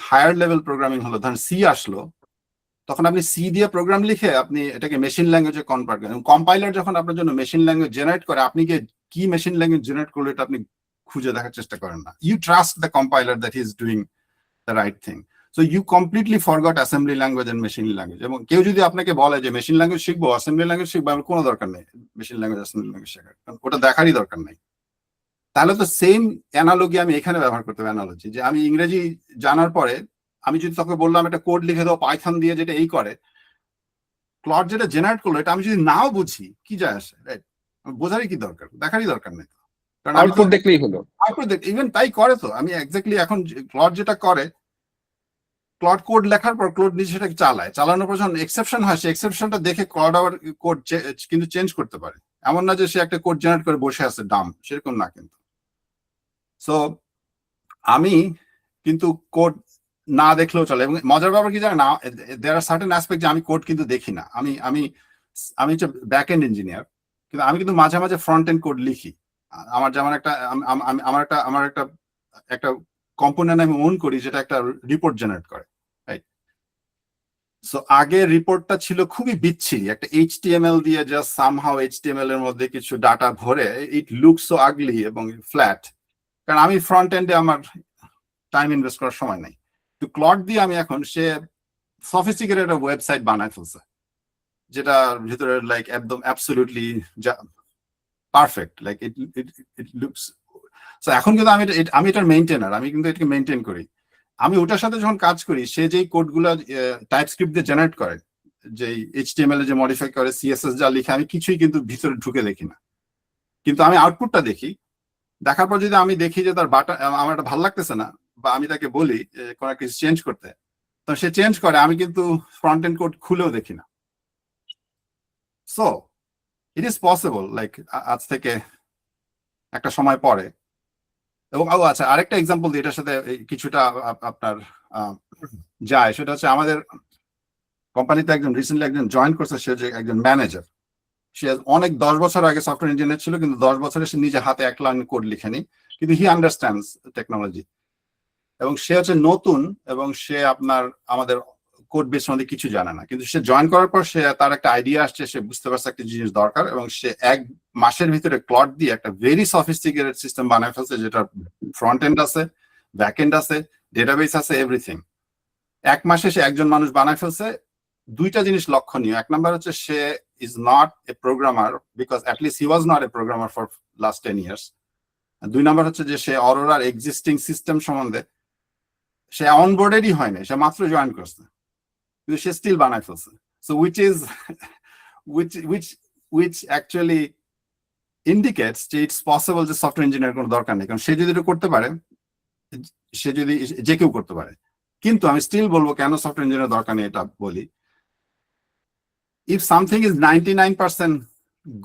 হায়ার লেভেল প্রোগ্রামিং হলো, ধরেন সি আসলো, তখন আপনি সি দিয়ে প্রোগ্রাম লিখে আপনি এটাকে মেশিন ল্যাঙ্গুয়েজে কনভার্ট করেন। কম্পাইলার যখন আপনার জন্য মেশিন ল্যাঙ্গুয়েজ জেনারেট করে, আপনি কি মেশিন ল্যাঙ্গুয়েজ জেনারেট করলো এটা আপনি খুঁজে দেখার চেষ্টা করেন না। You trust the compiler that he is doing the right thing. So you completely forgot assembly language and machine language. এবং কেউ যদি আপনাকে বলে যে মেশিন ল্যাঙ্গুয়েজ শিখবো, অ্যাসেম্বলি ল্যাঙ্গুয়েজ শিখবো, আমার কোনো দরকার নেই মেশিন ল্যাঙ্গুয়েজ অ্যাসেম্বলি ল্যাঙ্গুয়েজ শেখার, ওটা দেখারই দরকার নেই। তাহলে তো সেম অ্যানালজি আমি এখানে ব্যবহার করতে হবে। অ্যানালজি যে আমি ইংরেজি জানার পরে আমি যদি তোকে বললাম একটা কোড লিখে দাও পাইথন দিয়ে যেটা এই করে, ক্লড যেটা জেনারেট করলো এটা আমি যদি নাও বুঝি কি যায় আসে, রাইট? বোঝারই কি দরকার, দেখারই দরকার নেই। কারণ আউটপুট দেখলেই হলো। ইভেন তাই করে তো। আমি এক্স্যাক্টলি এখন ক্লড যেটা করে, ক্লড কোড লেখার পর ক্লড নিজে সেটাকে চালানোর পর যখন এক্সেপশন হয়, সেই এক্সেপশনটা দেখে ক্লড আবার কোড কিন্তু চেঞ্জ করতে পারে। এমন না যে সে একটা কোড জেনারেট করে বসে আছে ডাম, সেরকম না কিন্তু। সো আমি কিন্তু কোড না দেখলেও চলে। এবং মজার ব্যাপার কি জানেন না, দেয়ার আর সার্টেন অ্যাসপেক্ট যে আমি কোড কিন্তু দেখি না। আমি আমি হচ্ছে ব্যাক এন্ড ইঞ্জিনিয়ার, কিন্তু আমি কিন্তু মাঝে মাঝে ফ্রন্ট এন্ড কোড লিখি। আমার যেমন একটা আমার একটা কম্পোনেন্ট আমি ওন করি যেটা একটা রিপোর্ট জেনারেট করে, রাইট? সো আগে রিপোর্টটা ছিল খুবই বিচ্ছিরি, একটা এইচটিএমএল দিয়ে জাস্ট সামহাউ এইচটিএমএল এর মধ্যে কিছু ডাটা ভরে, ইট লুকস সো আগলি এবং ফ্ল্যাট। কারণ আমি ফ্রন্ট এন্ডে আমার টাইম ইনভেস্ট করার সময় নাই। তো ক্লড দিয়ে আমি এখন সে সফিস্টিকেটেড একটা ওয়েবসাইট বানায় ফেলছে, যেটা ভিতরে লাইক একদম absolutely perfect, like it looks. So এখন কিন্তু আমি এটার মেইনটেনার, আমি কিন্তু এটাকে মেইনটেইন করি। আমি ওটার সাথে যখন কাজ করি, সে যেই কোডগুলো টাইপ স্ক্রিপ্ট দিয়ে জেনারেট করে, যে এইচটিএমএল এ যে মডিফাই করে, সিএসএস যা লিখে, আমি কিছুই কিন্তু ভিতরে ঢুকে দেখি না, কিন্তু আমি আউটপুটটা দেখি। দেখার পর যদি আমি দেখি যে তার বাটা আমার এটা ভালো লাগতেছে না, বা আমি তাকে বলি কোনো কিছু চেঞ্জ করতে, তো সে চেঞ্জ করে, আমি কিন্তু ফ্রন্ট এন্ড কোড খুলেও দেখি না। So it is possible, like আজ থেকে একটা সময় পরে। এবং আচ্ছা, আরেকটা এক্সাম্পল দিই এটার সাথে কিছুটা আপনার যায়, সেটা হচ্ছে আমাদের কোম্পানিতে একজন রিসেন্টলি একজন জয়েন করছে, সে যে একজন ম্যানেজার, সে অনেক 10 বছর আগে সফটওয়্যার ইঞ্জিনিয়ার ছিল, কিন্তু 10 বছরে সে নিজে হাতে এক লাইন কোড লিখেনি, কিন্তু হি আন্ডারস্ট্যান্ডস টেকনোলজি। এবং সে হচ্ছে নতুন, এবং সে আপনার আমাদের কোড বেস সম্বন্ধে কিছু জানে না, কিন্তু সে জয়েন করার পর সে তার একটা আইডিয়া আসছে, সে বুঝতে পারছে একটা জিনিস দরকার, এবং সে 1 মাসের ভিতরে ক্লড দিয়ে একটা ভেরি সফিস্টিকেটেড সিস্টেম বানায় ফেলছে, যেটা ফ্রন্ট এন্ড আছে, ব্যাক এন্ড আছে, ডেটাবেস আছে, এভরিথিং। 1 মাসে সে একজন মানুষ বানায় ফেলছে। 2টা জিনিস লক্ষণীয়। 1 নাম্বার হচ্ছে সে is not a programmer, because at least he was not a programmer for last 10 years. 2 number হচ্ছে যে সে অরোরার এক্সিস্টিং সিস্টেম সম্বন্ধে সে অনবোর্ডেডই হয় না, সে মাত্র জয়েন করছে, কিন্তু সে স্টিল বানায় ফেলছে। সো which actually indicates যে ইটস পসিবল যে সফটওয়্যার ইঞ্জিনিয়ার কোনো দরকার নেই, কারণ সে যদি এটা করতে পারে, সে যদি যে কেউ করতে পারে। কিন্তু আমি স্টিল বলবো কেন সফটওয়্যার ইঞ্জিনিয়ার দরকার নেই, এটা বলি। If something is 99%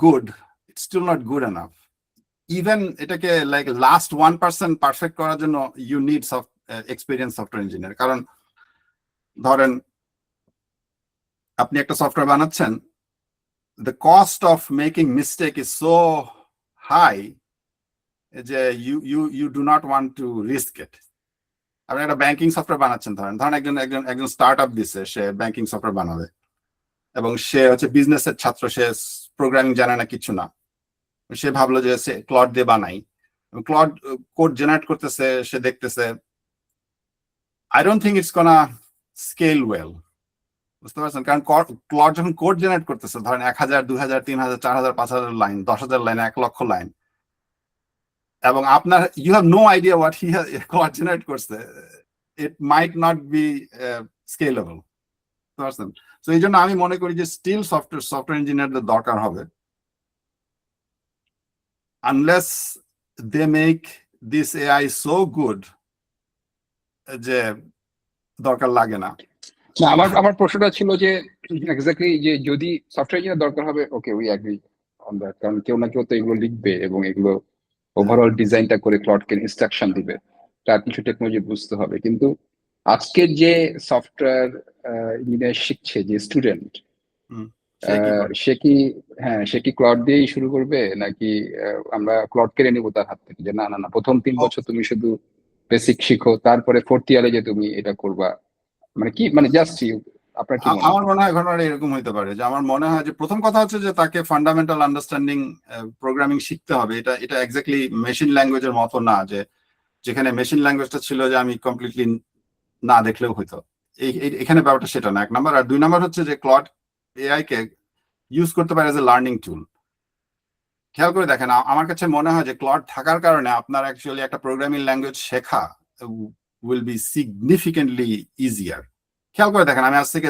good, it's still not good enough. Even এটাকে লাইক লাস্ট 1% পারফেক্ট করার জন্য you need experience software engineer. কারণ ধরেন আপনি একটা সফটওয়্যার বানাচ্ছেন, the cost of making mistake is so high যে you do not want to risk it. আপনি একটা ব্যাংকিং সফটওয়্যার বানাচ্ছেন, ধরেন একজন স্টার্ট আপ দিচ্ছে, সে ব্যাংকিং সফটওয়্যার বানাবে, এবং সে হচ্ছে বিজনেসের ছাত্র, সে প্রোগ্রামিং জানে না, কিছু না। সে ভাবলো যে সে ক্লড দিয়ে বানাই, ক্লড কোড জেনারেট করতেছে, সে দেখতেছে I don't think it's gonna scale well. বুঝতে পারছেন? কারণ ক্লড যখন কোড জেনারেট করতেছে, ধরেন 1000, 2000, 3000, 4000, 5000 লাইন, 10,000 লাইন, 1 লক্ষ লাইন, এবং আপনার you have no idea what he Claude generate করছে, it might not be scalable. বুঝতে পারছেন? তো এই জন্য আমি মনে করি যে স্টিল সফটওয়্যার ইঞ্জিনিয়ারদের দরকার হবে, unless they make this AI so good যে দরকার লাগে না। আমার প্রশ্নটা ছিল যে এক্স্যাক্টলি যে যদি সফটওয়্যার ইঞ্জিনিয়ার দরকার হবে, okay we agri on that, কারণ কেউ না কেউ তো এগুলো লিখবে এবং এগুলো ওভারঅল ডিজাইনটা করে ক্লডকে ইনস্ট্রাকশন দিবে, তার কিছু টেকনোলজি বুঝতে হবে। কিন্তু আজকের যে সফটওয়্যার ইঞ্জিনিয়ার শিখছে যে স্টুডেন্ট, সে কি ক্লড দিয়েই শুরু করবে, নাকি আমরা ক্লড কেড়ে নেবো তার হাত থেকে, যে না না না, প্রথম 3 বছর তুমি শুধু বেসিক শিখো, তারপরে 4th ইয়ারে যে তুমি এটা করবা, মানে কি, মানে জাস্ট আপনার কি মনে হয়? আমার মনে হয় ঘটনাটা এরকম হইতে পারে, যে আমার মনে হয় যে প্রথম কথা হচ্ছে যে তাকে ফান্ডামেন্টাল আন্ডারস্ট্যান্ডিং প্রোগ্রামিং শিখতে হবে। এটা এক্স্যাক্টলি মেশিন ল্যাঙ্গুয়েজের মতো না, যে যেখানে মেশিন ল্যাঙ্গুয়েজটা ছিল যে আমি কমপ্লিটলি না দেখলেও হইতো। এখানে ব্যাপারটা সেটা না, 1 নাম্বার। আর 2 নাম্বার হচ্ছে যে ক্লড এআই কে ইউজ করতে পারে এজ এ লার্নিং টুল। খেয়াল করে দেখেন, আমার কাছে মনে হয় যে ক্লড থাকার কারণে আপনার অ্যাকচুয়ালি একটা প্রোগ্রামিং ল্যাঙ্গুয়েজ শেখা উইল বি সিগনিফিকেন্টলি ইজিয়ার। খেয়াল করে দেখেন, আমি আজ থেকে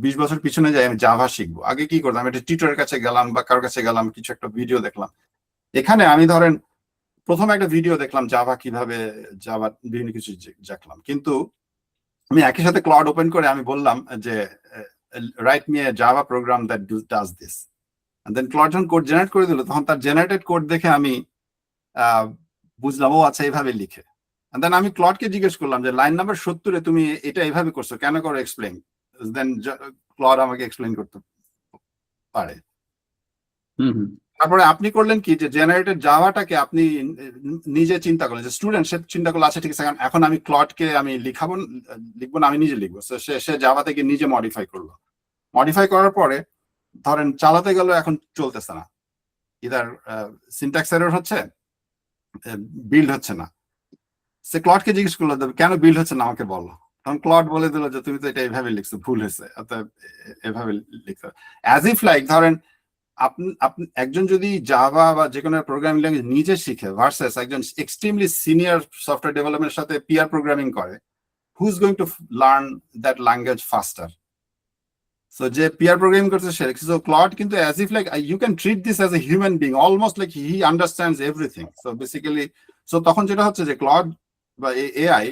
20 বছর পিছনে যাই, আমি জাভা শিখবো, আগে কি করতাম, একটা টিউটরের কাছে গেলাম বা কারোর কাছে গেলাম, কিছু একটা ভিডিও দেখলাম। এখানে আমি ধরেন প্রথম একটা ভিডিও দেখলাম জাভা কিভাবে, জাভা বিভিন্ন কিছু দেখলাম, কিন্তু আমি একই সাথে ক্লড ওপেন করে আমি বললাম যে write me a Java program that does this, and then Claude যখন কোড জেনারেট করে দিল, তখন তার জেনারেটেড কোড দেখে আমি বুঝলাম ও আচ্ছা এইভাবে লিখে। and then আমি ক্লডকে জিজ্ঞেস করলাম যে লাইন নাম্বার 70 তুমি এটা এইভাবে করছো, কেন করো, এক্সপ্লেইন। দেন ক্লড আমাকে এক্সপ্লেইন করতে পারে। হুম হুম তারপরে আপনি করলেন কি যে জেনারেটেড জাভাটাকে আপনি নিজে চিন্তা করলেন যে স্টুডেন্ট সে চিন্তা করলো আচ্ছা ঠিক আছে এখন আমি ক্লডকে আমি লিখবো না, আমি নিজে লিখবো। সে জাভা থেকে নিজে মডিফাই করলো। মডিফাই করার পরে ধরেন চালাতে গেল, এখন চলতেছে না, ইদার সিনট্যাক্স এরর হচ্ছে, বিল্ড হচ্ছে না। সে ক্লডকে জিজ্ঞেস করলো কেন বিল্ড হচ্ছে না আমাকে বলো। তখন ক্লড বলে দিল যে তুমি তো এটা এইভাবে লিখছো, ভুল হয়েছে, অর্থাৎ এভাবে লিখছো। অ্যাজ ইফ লাইক ধরেন আপনি একজন যদি জাভা বা যে কোনো প্রোগ্রামিং ল্যাঙ্গুয়েজ নিজে শিখে ভার্সেস একজন এক্সট্রিমলি সিনিয়র সফটওয়্যার ডেভেলপমেন্টের সাথে পিয়ার প্রোগ্রামিং করে, who is going to learn that language faster? So যে পিয়ার প্রোগ্রামিং করছে সে, সো ক্লড কিন্তু as if like you can treat this as a human being, almost like he understands everything. So basically so তখন যেটা হচ্ছে যে Claude বা AI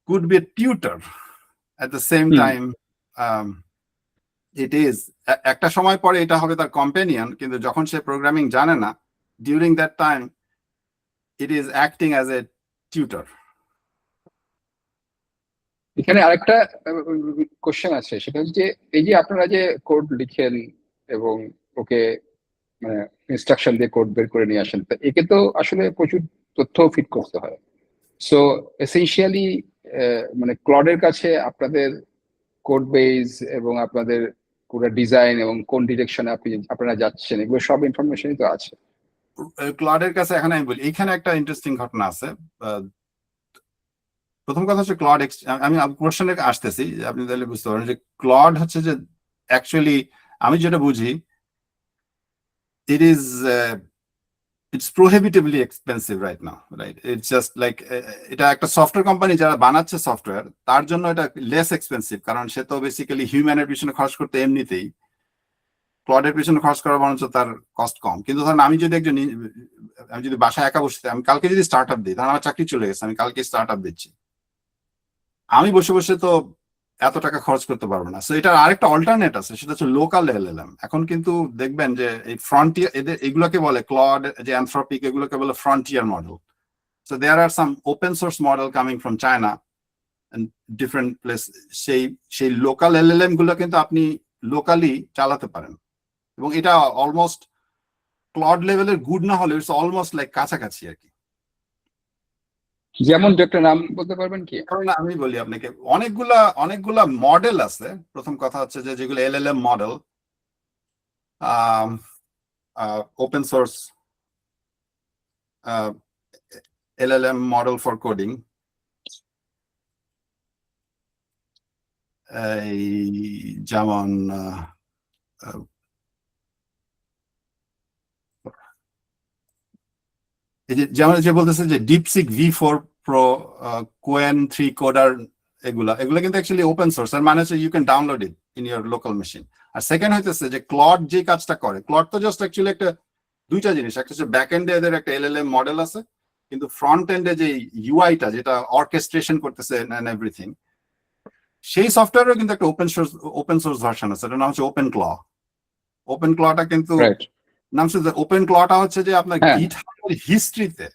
could be a tutor at the same time. It is একটা সময় পরে এটা হবে তার কম্পেনিয়ন, কিন্তু যখন সে প্রোগ্রামিং জানে না, during that time it is acting as a tutor. এখানে আরেকটা কোশ্চেন আছে, সেটা হচ্ছে যে এই যে আপনারা যে কোড লিখেন এবং ওকে মানে ইনস্ট্রাকশন দিয়ে কোড বের করে নিয়ে আসেন, একে তো আসলে প্রচুর তথ্য ফিট করতে হয়। সো এসেনশিয়ালি মানে ক্লডের কাছে আপনাদের কোড বেস এবং আপনাদের পুরো ডিজাইন এবং কোন ডিরেকশনে আপনারা যাচ্ছেন, এগুলো সব ইনফরমেশনই তো আছে। ক্লডের কাছে এখন আমি বলি এখানে একটা ইন্টারেস্টিং ঘটনা আছে। প্রথম কথা হচ্ছে ক্লড, আমি কোশ্চেনে আসতেছি, আপনি তাহলে বুঝতে পারেন যে ক্লড হচ্ছে যে অ্যাকচুয়ালি আমি যেটা বুঝি it is it's prohibitively expensive right now, right? It's just like এটা একটা সফটওয়্যার কোম্পানি যারা বানাচ্ছে সফটওয়্যার, তার জন্য এটা লেস এক্সপেন্সিভ, কারণ সে তো বেসিক্যালি হিউম্যানের পিছনে খরচ করতে এমনিতেই, ক্লডের পিছনে খরচ করা বরঞ্চ তার কস্ট কম। কিন্তু ধরেন আমি যদি বাসায় একা বসে, আমি কালকে যদি স্টার্ট আপ দিই, ধরেন আমার চাকরি চলে গেছে, আমি কালকে স্টার্ট আপ দিচ্ছি, আমি বসে বসে তো এত টাকা খরচ করতে পারবো না। সো এটার আরেকটা অল্টারনেট আছে, সেটা হচ্ছে লোকাল এলএলএম। এখন কিন্তু দেখবেন যে এই ফ্রন্টিয়ার, এগুলোকে বলে ক্লড, যে অ্যানথ্রপিক, এগুলোকে বলে frontier model. So there are some open source model coming from China and different place. সেই লোকাল এলএলএম গুলো কিন্তু আপনি লোকালি চালাতে পারেন, এবং এটা অলমোস্ট ক্লড লেভেলের গুড না হলে ইটস অলমোস্ট লাইক কাছাকাছি আর কি। যেমন একটা নাম বলতে পারবেন কি? কারণ আমি বলি আপনাকে, অনেকগুলা মডেল আছে। প্রথম কথা হচ্ছে যে যেগুলো LLM model, open source LLM model for coding, যেমন যেমন যে বলতেছে যে DeepSeek V4 Pro, Qwen 3 coder, এগুলা কিন্তু অ্যাকচুয়ালি ওপেন সোর্স। আর মানে হচ্ছে you can download it in your local machine. আর সেকেন্ড হইতেছে যে ক্লড যে কাজটা করে, ক্লড তো জাস্ট অ্যাকচুয়ালি একটা দুইটা জিনিস, একটা হচ্ছে ব্যাক এন্ডে এদের একটা LLM মডেল আছে, কিন্তু ফ্রন্ট এন্ডে যে ইউআইটা যেটা অর্কেস্ট্রেশন করতেছে এন্ড এভরিথিং, সেই সফটওয়্যারের কিন্তু একটা ওপেন সোর্স ভার্সন আছে, এটার নাম হচ্ছে ওপেন ক্ল। ওপেন ক্লটা কিন্তু নাম শুধু ওপেন ক্লটা হচ্ছে যে আপনার গিটহাবের হিস্ট্রিতে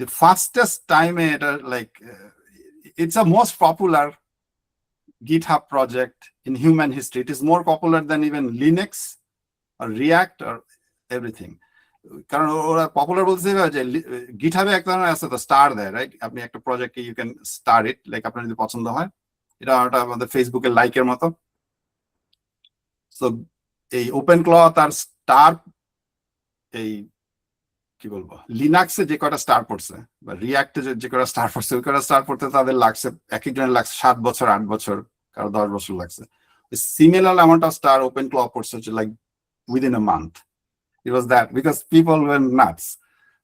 the fastest time এটা like it's a most popular GitHub project in human history. It is more popular than even Linux or React or everything. কারণ ওরা পপুলার বলতে যে গিটহাবে এক ধরনের আছে তো স্টার দেয়, রাইট? আপনি একটা প্রজেক্টকে you can star it, like আপনার যদি পছন্দ হয়, এটা আমাদের ফেসবুকের লাইকের মতো। সো এই ওপেন ক্ল তার স্টার, এই কি বলবো, লিনাক্সে যে কটা স্টার পড়ছে বা রিয়াক্টে যে কটা স্টার পড়ছে, ওই কটা স্টার পড়তে তাদের লাগছে, এক একজনের লাগছে 7 বছর, 8 বছর, কারো 10 বছর লাগছে। Similar amount of star OpenClaw পড়ছে হচ্ছে like within a month. It was that because people were nuts.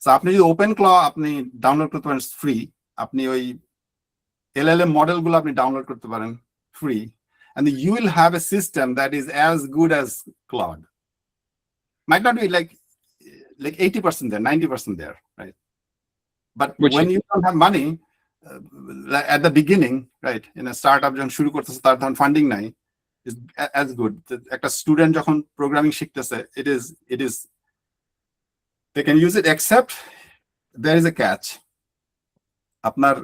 So আপনি যদি ওপেন ক্ল আপনি ডাউনলোড করতে পারেন ফ্রি, আপনি ওই LLM মডেল গুলো আপনি ডাউনলোড করতে পারেন free, and you will have a system that is as good as Claude. Might not be like 80% there, 90% there, right? But when you don't have money at the beginning, right, in a startup যখন শুরু করতেছে, তার ধরুন funding নাই, is as good. একটা student যখন programming শিখতেছে, it is they can use it, except there is a catch. আপনার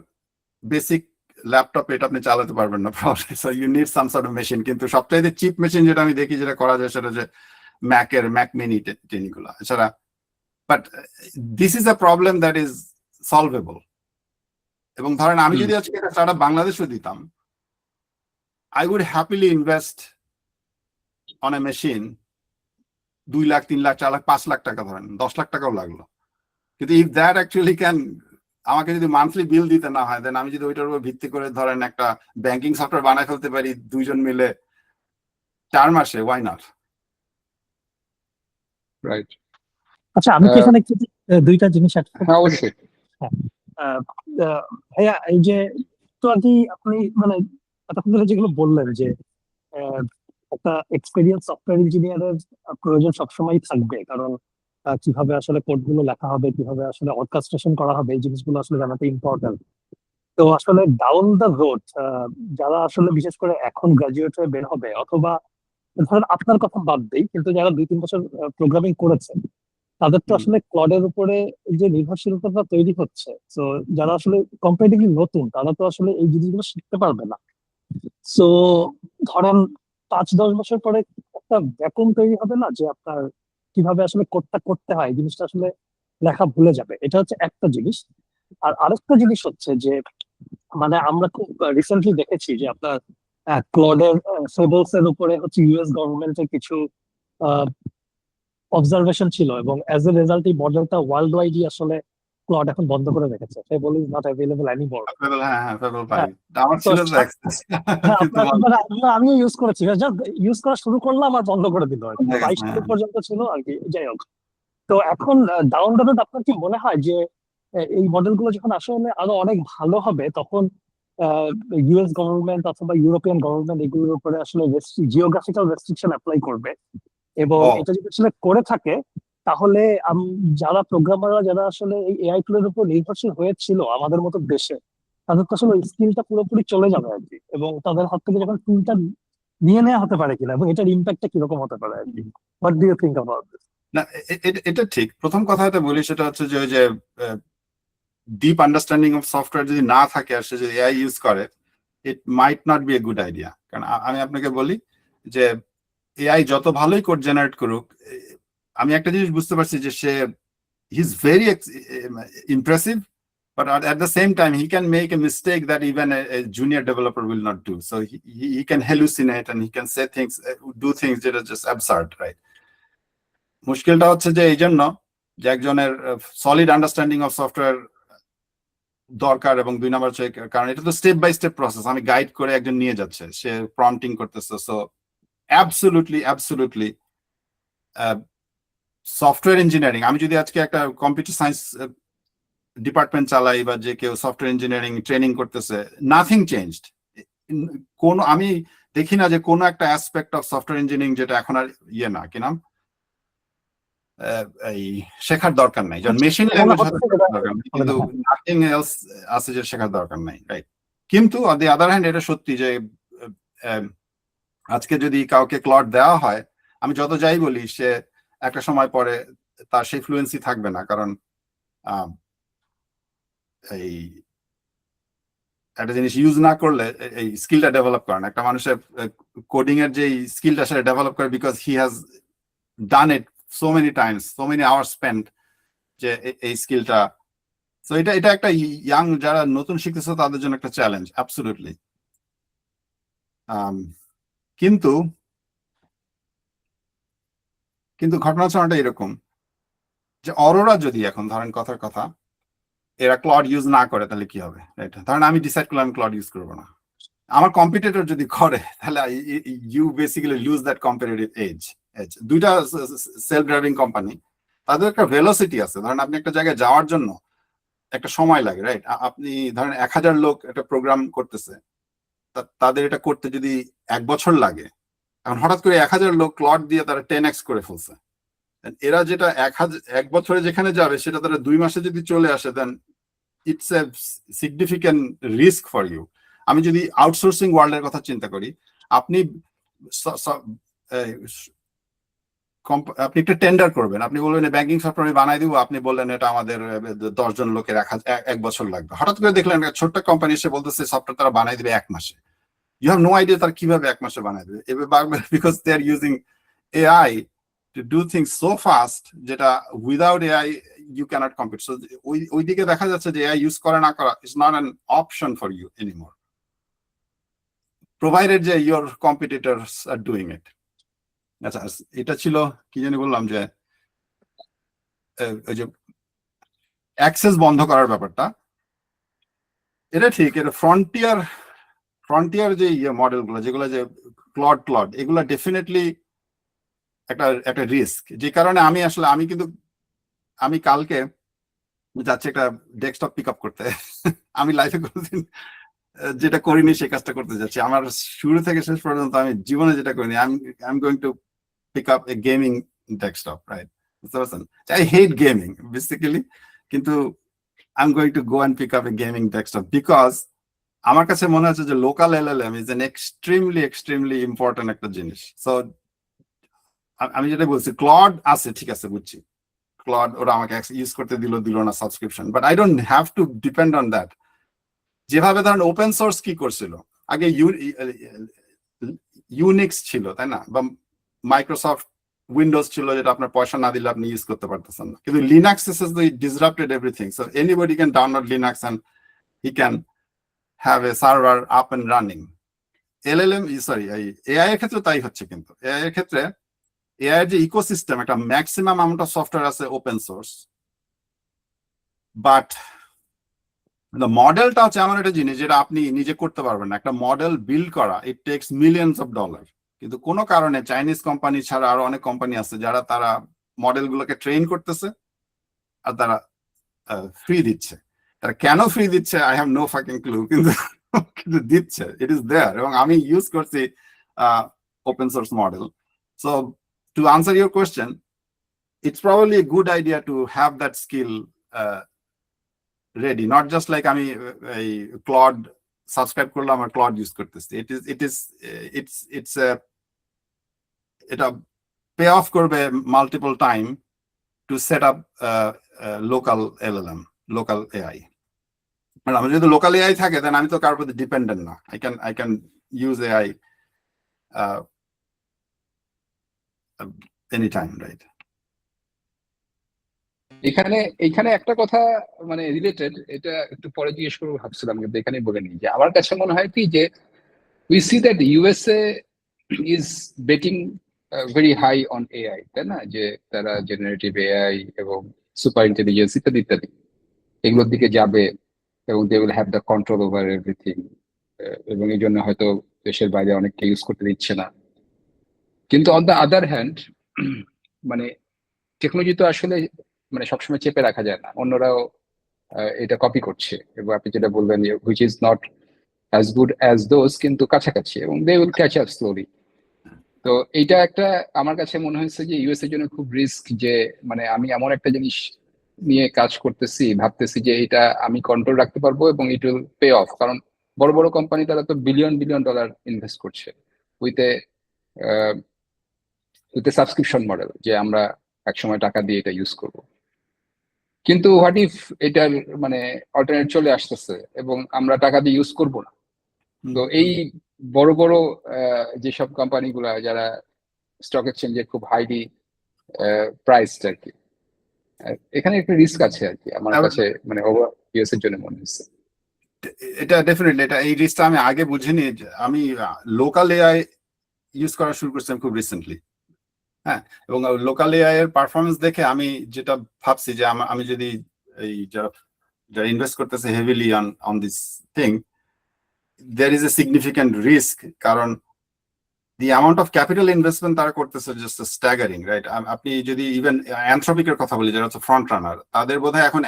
basic laptop এটা আপনি চালাতে পারবেন না problem, so you need some sort of machine. কিন্তু সবচাইতে চিপ মেশিন যেটা আমি দেখি যেটা করা যায় সেটা যে ম্যাক মিনি টেনগুলো এছাড়া। But this is a problem that is solvable. এবং ধরেন আমি যদি আজকে একটা স্টার্টআপ বাংলাদেশে দিতাম, I would happily invest on a machine 2 lakh 3 lakh 4 lakh 5 lakh টাকা, ধরেন 10 লাখ টাকাও লাগলো। কিন্তু if that actually can, আমাকে যদি মান্থলি বিল দিতে না হয়, দেন আমি যদি ওইটার উপর ভিত্তি করে ধরেন একটা ব্যাংকিং সফটওয়্যার বানায় ফেলতে পারি 2 জন মিলে 4 মাসে, why not? রাইট। আচ্ছা, আমি কি এখানে একটু দুইটা জিনিস add করতে হ্যাঁ পারি? অবশ্যই। আহ, ভাইয়া, এই যে একটু আগে আপনি মানে এতক্ষণ ধরে যেগুলো বললেন যে আহ, একটা এক্সপেরিয়েন্স সফটওয়্যার ইঞ্জিনিয়ারের প্রয়োজন সবসময় থাকবে, কারণ কিভাবে আসলে কোড গুলো লেখা হবে, কিভাবে আসলে অর্কেস্ট্রেশন করা হবে, এই জিনিসগুলো আসলে জানাতে ইম্পর্টেন্ট। তো আসলে ডাউন দ্য রোড যারা আসলে বিশেষ করে এখন গ্রাজুয়েট হয়ে বের হবে, অথবা ধরেন আপনার কথা বাদ দেই, কিন্তু যারা 2-3 বছর প্রোগ্রামিং করেছেন, তাদের তো আসলে ক্লডের উপরে যে নির্ভরশীলতা তৈরি হচ্ছে, তো যারা আসলে কম্পারেটিভলি নতুন, তারা তো আসলে এই জিনিসগুলো শিখতে পারবে না। সো ধরেন 5-10 বছর পরে একটা ভ্যাকুম তৈরি হবে না, যে আপনার কিভাবে আসলে কোডটা করতে হয় এই জিনিসটা আসলে লেখা ভুলে যাবে। এটা হচ্ছে একটা জিনিস। আর আরেকটা জিনিস হচ্ছে যে মানে আমরা খুব রিসেন্টলি দেখেছি যে আপনার ক্লডের ফেবলস এর উপরে হচ্ছে ইউএস গভর্নমেন্টের কিছু অবজারভেশন ছিল, এবং অ্যাজ এ রেজাল্ট এই মডেলটা ওয়ার্ল্ড ওয়াইডই আসলে ক্লড এখন বন্ধ করে রেখেছে। Fable is not available anymore. হ্যাঁ ফেবল পাই, আমার তো ছিল তো access। কিন্তু আমিও ইউজ করেছি, ইউজ করা শুরু করলাম আর বন্ধ করে দিল আর কি। হ্যাঁ, 22 তারিখ পর্যন্ত ছিল আর কি, যাই হোক। তো এখন ডাউন দ্য রোড আপনার কি মনে হয় যে এই মডেলগুলো যখন আসলে আরো অনেক ভালো হবে, তখন ইউএস গভর্নমেন্ট অথবা ইউরোপিয়ান গভর্নমেন্ট এগুলোর উপরে আসলে জিওগ্রাফিক্যাল রেস্ট্রিকশন অ্যাপ্লাই করবে, এবং ও। এটা যদি আসলে করে থাকে, তাহলে যারা প্রোগ্রামাররা যারা আসলে এই এআই টুলের উপর নির্ভরশীল হয়েছিল আমাদের মতো দেশে, তাদের তো আসলে স্কিলটা পুরোপুরি চলে যাবে আর কি, এবং তাদের হাত থেকে যখন টুলটা নিয়ে নেওয়া হতে পারে কিনা, এবং এটার ইম্প্যাক্টটা কিরকম হতে পারে আর কি। What do you think about this? না, এটা ঠিক। প্রথম কথা এটা বলি, সেটা হচ্ছে যে ওই যে ডিপ আন্ডারস্ট্যান্ডিং অফ সফটওয়্যার যদি না থাকে আর সে যদি এআই ইউজ করে, it might not be a good idea. কারণ আমি আপনাকে বলি যে এআই যত ভালোই কোড জেনারেট করুক, আমি একটা জিনিস বুঝতে পারছি যে সে he is very impressive, but at the same time he can make a mistake that even a junior developer will not do. So he can hallucinate and he can say things, do things that are just absurd, right? মুশকিলটা হচ্ছে যে এই জন্য যে একজনের solid understanding of software দরকার, এবং 2 নম্বর হচ্ছে কারণ এটা তো স্টেপ বাই স্টেপ প্রসেস, আমি গাইড করে একজন নিয়ে যাচ্ছে, সে প্রম্পটিং করতেছে। সো অ্যাবসলিউটলি সফটওয়্যার ইঞ্জিনিয়ারিং, আমি যদি আজকে একটা কম্পিউটার সায়েন্স ডিপার্টমেন্ট চালাই বা যে কেউ সফটওয়্যার ইঞ্জিনিয়ারিং ট্রেনিং করতেছে, নাথিং চেঞ্জড। কোন আমি দেখি না যে কোনো একটা অ্যাসপেক্ট অফ সফটওয়্যার ইঞ্জিনিয়ারিং যেটা এখন আর ইয়ে না, কি নাম, এই শেখার দরকার নাই। যেমন মেশিন ল্যাঙ্গুয়েজ দরকার নেই, কিন্তু নাথিং এলস আছে যে শেখার দরকার নাই, রাইট? কিন্তু অন দি আদার হ্যান্ড এটা সত্যি যে আজকে যদি কাউকে ক্লড দেওয়া হয়, আমি যত যাই বলি, সে একটা সময় পরে তার সেই ফ্লুয়েন্সি থাকবে না। কারণ এই একটা জিনিস ইউজ না করলে এই স্কিলটা ডেভেলপ করে না। একটা মানুষের কোডিং এর যে স্কিলটা সেটা ডেভেলপ করে because he has done it so many Times, so many hours spend, যে এই স্কিলটা। সো এটা একটা ইয়াং যারা নতুন শিখতেছে তাদের জন্য একটা চ্যালেঞ্জ, অ্যাবসলিউটলি। কিন্তু কিন্তু ঘটনা হচ্ছে এরকম যে অরোরা যদি এখন ধরেন কথার কথা এরা ক্লড ইউজ না করে, তাহলে কি হবে? রাইট? ধরেন আমি ডিসাইড করলাম ক্লড ইউজ করবো না, আমার কম্পিটিটর যদি করে, তাহলে you basically lose that competitive edge. দুইটা সেলফ ড্রাইভিং কোম্পানি, তাদের একটা ভেলোসিটি আছে। ধরেন আপনি একটা জায়গায় যাওয়ার জন্য একটা সময় লাগে, রাইট? আপনি ধরেন 1000 লোক একটা প্রোগ্রাম করতেছে, তাদের এটা করতে যদি 1 বছর লাগে, এখন হঠাৎ করে 1000 লোক ক্লড দিয়ে তারা 10x করে ফেলছে। এরা যেটা 1 বছরে যেখানে যাবে সেটা তারা 2 মাসে যদি চলে আসে, then it's a significant risk for you. আমি যদি আউটসোর্সিং ওয়ার্ল্ডের কথা চিন্তা করি, আপনি আপনি একটা টেন্ডার করবেন, আপনি বলবেন ব্যাংকিং সফটওয়্যার আমি বানাই দিব, আপনি বললেন এটা আমাদের 10 জন লোকের 1 বছর লাগবে। হঠাৎ করে দেখলেন একটা ছোট্ট কোম্পানি এসে বলতেছে সফটওয়্যার তারা বানাই দিবে 1 মাসে। ইউ হ্যাভ নো আইডিয়া তারা কিভাবে 1 মাসে বানাই দেবে, because they are using AI to do things so fast, যেটা without AI you can't compete. So ওই দিকে দেখা যাচ্ছে যে এআই ইউজ করা না করা is not an option for you anymore, provided যে your competitors are doing it. আচ্ছা, এটা ছিল কি জানি বললাম যে ওই যে অ্যাক্সেস বন্ধ করার ব্যাপারটা, এটা ঠিক। এটা ফ্রন্টিয়ার যে মডেলগুলো যেগুলো যে ক্লড এগুলো ডেফিনেটলি একটা রিস্ক, যে কারণে আমি কালকে যাচ্ছি একটা ডেস্কটপ পিক আপ করতে। আমি লাইফে কোনোদিন যেটা করিনি সেই কাজটা করতে যাচ্ছি। আমার শুরু থেকে শেষ পর্যন্ত আমি জীবনে যেটা করিনি, I am going to pick up a gaming desktop, right? বুঝতে পারছেন? আই হেট গেমিং বেসিক্যালি, কিন্তু I am going to go and pick up a gaming desktop because আমার কাছে মনে হচ্ছে যে local LLM is an extremely important একটা জিনিস। সো আমি যেটা বলছি, ক্লড আছে, ঠিক আছে, বুঝছি, ক্লড ওরা আমাকে ইউজ করতে দিল না subscription, but I don't have to depend on that. যেভাবে ধরেন ওপেন সোর্স কি করছিল আগে, ইউনিক্স ছিল, তাই না, বা মাইক্রোসফট উইন্ডোজ ছিল, যেটা আপনার পয়সা না দিলে আপনি ইউজ করতে পারতেছেন না। কিন্তু Linux disrupted everything, so anybody can download Linux and he can have a server up and running. AI এর ক্ষেত্রে তাই হচ্ছে, কিন্তু এআই এর ক্ষেত্রে এআই এর যে ইকোসিস্টেম, একটা ম্যাক্সিমাম অ্যামাউন্ট অফ সফটওয়্যার আছে ওপেন সোর্স, বাট মডেলটা হচ্ছে এমন একটা জিনিস যেটা আপনি নিজে করতে পারবেন না। একটা মডেল বিল্ড করা it takes millions of dollar, কিন্তু কোনো কারণে চাইনিজ কোম্পানি ছাড়া আরো অনেক কোম্পানি আছে যারা তারা মডেলগুলোকে ট্রেন করতেছে আর তারা ফ্রি দিচ্ছে। তারা কেন ফ্রি দিচ্ছে I have no fucking clue, কিন্তু দিচ্ছে, ইট ইজ দেয়ার, এবং আমি ইউজ করছি open source model. So to answer your question, it's probably a good idea to have that skill ready, not just like আমি এই clod subscribe করলাম আর clod use করতেছি। এটা পে অফ করবে multiple time to set up local LLM, local AI. মানে আমার যদি local AI থাকে দেন আমি তো কারোর প্রতি ডিপেন্ডেন্ট না, I can use AI any time, right? এখানে একটা কথা মানে রিলেটেড, এটা একটু পরে জিজ্ঞেস করবো ভাবছিলাম, কিন্তু এখানে বলে নিই যে আমার কাছে মনে হয় কি যে we see that USA is betting very high on AI, তাই না, যে তারা জেনারেটিভ এআই এবং সুপার ইন্টেলিজেন্স ইত্যাদি ইত্যাদি এগুলোর দিকে যাবে, এবং they will have the control over everything, এবং এই জন্য হয়তো দেশের বাইরে অনেককে ইউজ করতে দিচ্ছে না। কিন্তু অন দ্য আদার হ্যান্ড মানে টেকনোলজি তো আসলে মানে সবসময় চেপে রাখা যায় না, অন্যরাও এটা কপি করছে, এবং আপনি যেটা বললেন which is not as good as those, কিন্তু কাছাকাছি, এবং they will catch up slowly. তো এইটা একটা আমার কাছে মনে হয়েছে যে ইউএস এর জন্য খুব রিস্ক, যে মানে আমি এমন একটা জিনিস নিয়ে কাজ করতেছি, ভাবতেছি যে এটা আমি কন্ট্রোল রাখতে পারবো এবং ইট উইল পে অফ, কারণ বড় বড় কোম্পানি তারা তো বিলিয়ন ডলার ইনভেস্ট করছে উইথ এ সাবস্ক্রিপশন মডেল, যে আমরা একসময় টাকা দিয়ে এটা ইউজ করব। কিন্তু হোয়াট ইফ এটার মানে অল্টারনেট চলে আসতেছে এবং আমরা টাকা দিয়ে ইউজ করব না? তো এই বড় বড় যেসব কোম্পানিগুলা যারা স্টক এক্সচেঞ্জে খুব হাইলি প্রাইসড আর কি, এখানে একটা রিস্ক আছে আর কি আমার কাছে, মানে ওভার ইউএস এর জন্য মনে হচ্ছে। এটা ডেফিনেটলি, এই রিস্কটা আমি আগে বুঝিনি। আমি লোকাল এআই ইউজ করা শুরু করছিলাম খুব রিসেন্টলি, হ্যাঁ, এবং লোকাল এআই এর পারফরমেন্স দেখে আমি যেটা ভাবছি যে আমি যদি এই যারা ইনভেস্ট করতেছে heavily on this thing, there is a significant risk, কারণ the amount of capital investment তারা করতেছে জাস্ট স্ট্যাগারিং, রাইট? আপনি যদি ইভেন অ্যানথ্রপিকের কথা বলি, যারা হচ্ছে ফ্রন্ট রানার, তাদের বোধহয় এখন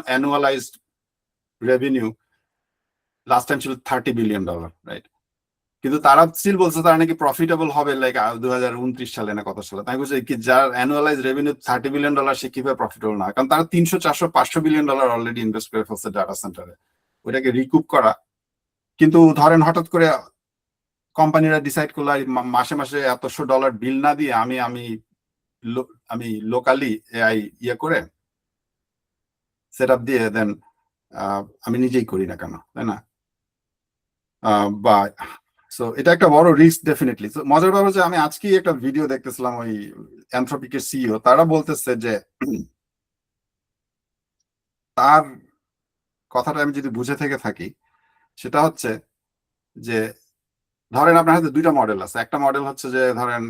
অ্যানুয়ালাইজড রেভিনিউ লাস্ট টাইম ছিল $30 বিলিয়ন, রাইট? কিন্তু তারা স্টিল বলছে তারা নাকি প্রফিটেবল হবে লাইক 2029 সালে না কত সালে। তাই বলছে কি যার অ্যানুয়ালাইজ রেভিনিউ $30 বিলিয়ন, সে কিভাবে প্রফিটেবল না? কারণ তারা 300, 400, $500 বিলিয়ন অলরেডি ইনভেস্ট করে ফেলছে ডাটা সেন্টারে, ওইটাকে রিকুপ করা। কিন্তু ধরেন হঠাৎ করে কোম্পানিরা ডিসাইড করলো মাসে মাসে $100 বিল না দিয়ে আমি আমি লোকালি এআই ইয়ে করে সেট আপ দিয়ে দেন আমি নিজেই করি না কেন, তাই না? বা সো এটা একটা বড় রিস্ক ডেফিনেটলি। মজার ব্যাপার যে আমি আজকেই একটা ভিডিও দেখতেছিলাম, ওই অ্যানথ্রপিকের সিইও তারা বলতেছে যে তার কথাটা আমি যদি বুঝে থেকে থাকি, সেটা হচ্ছে যে ধরেন আপনার হাতে দুইটা মডেল আছে। একটা মডেল হচ্ছে যে ধরেন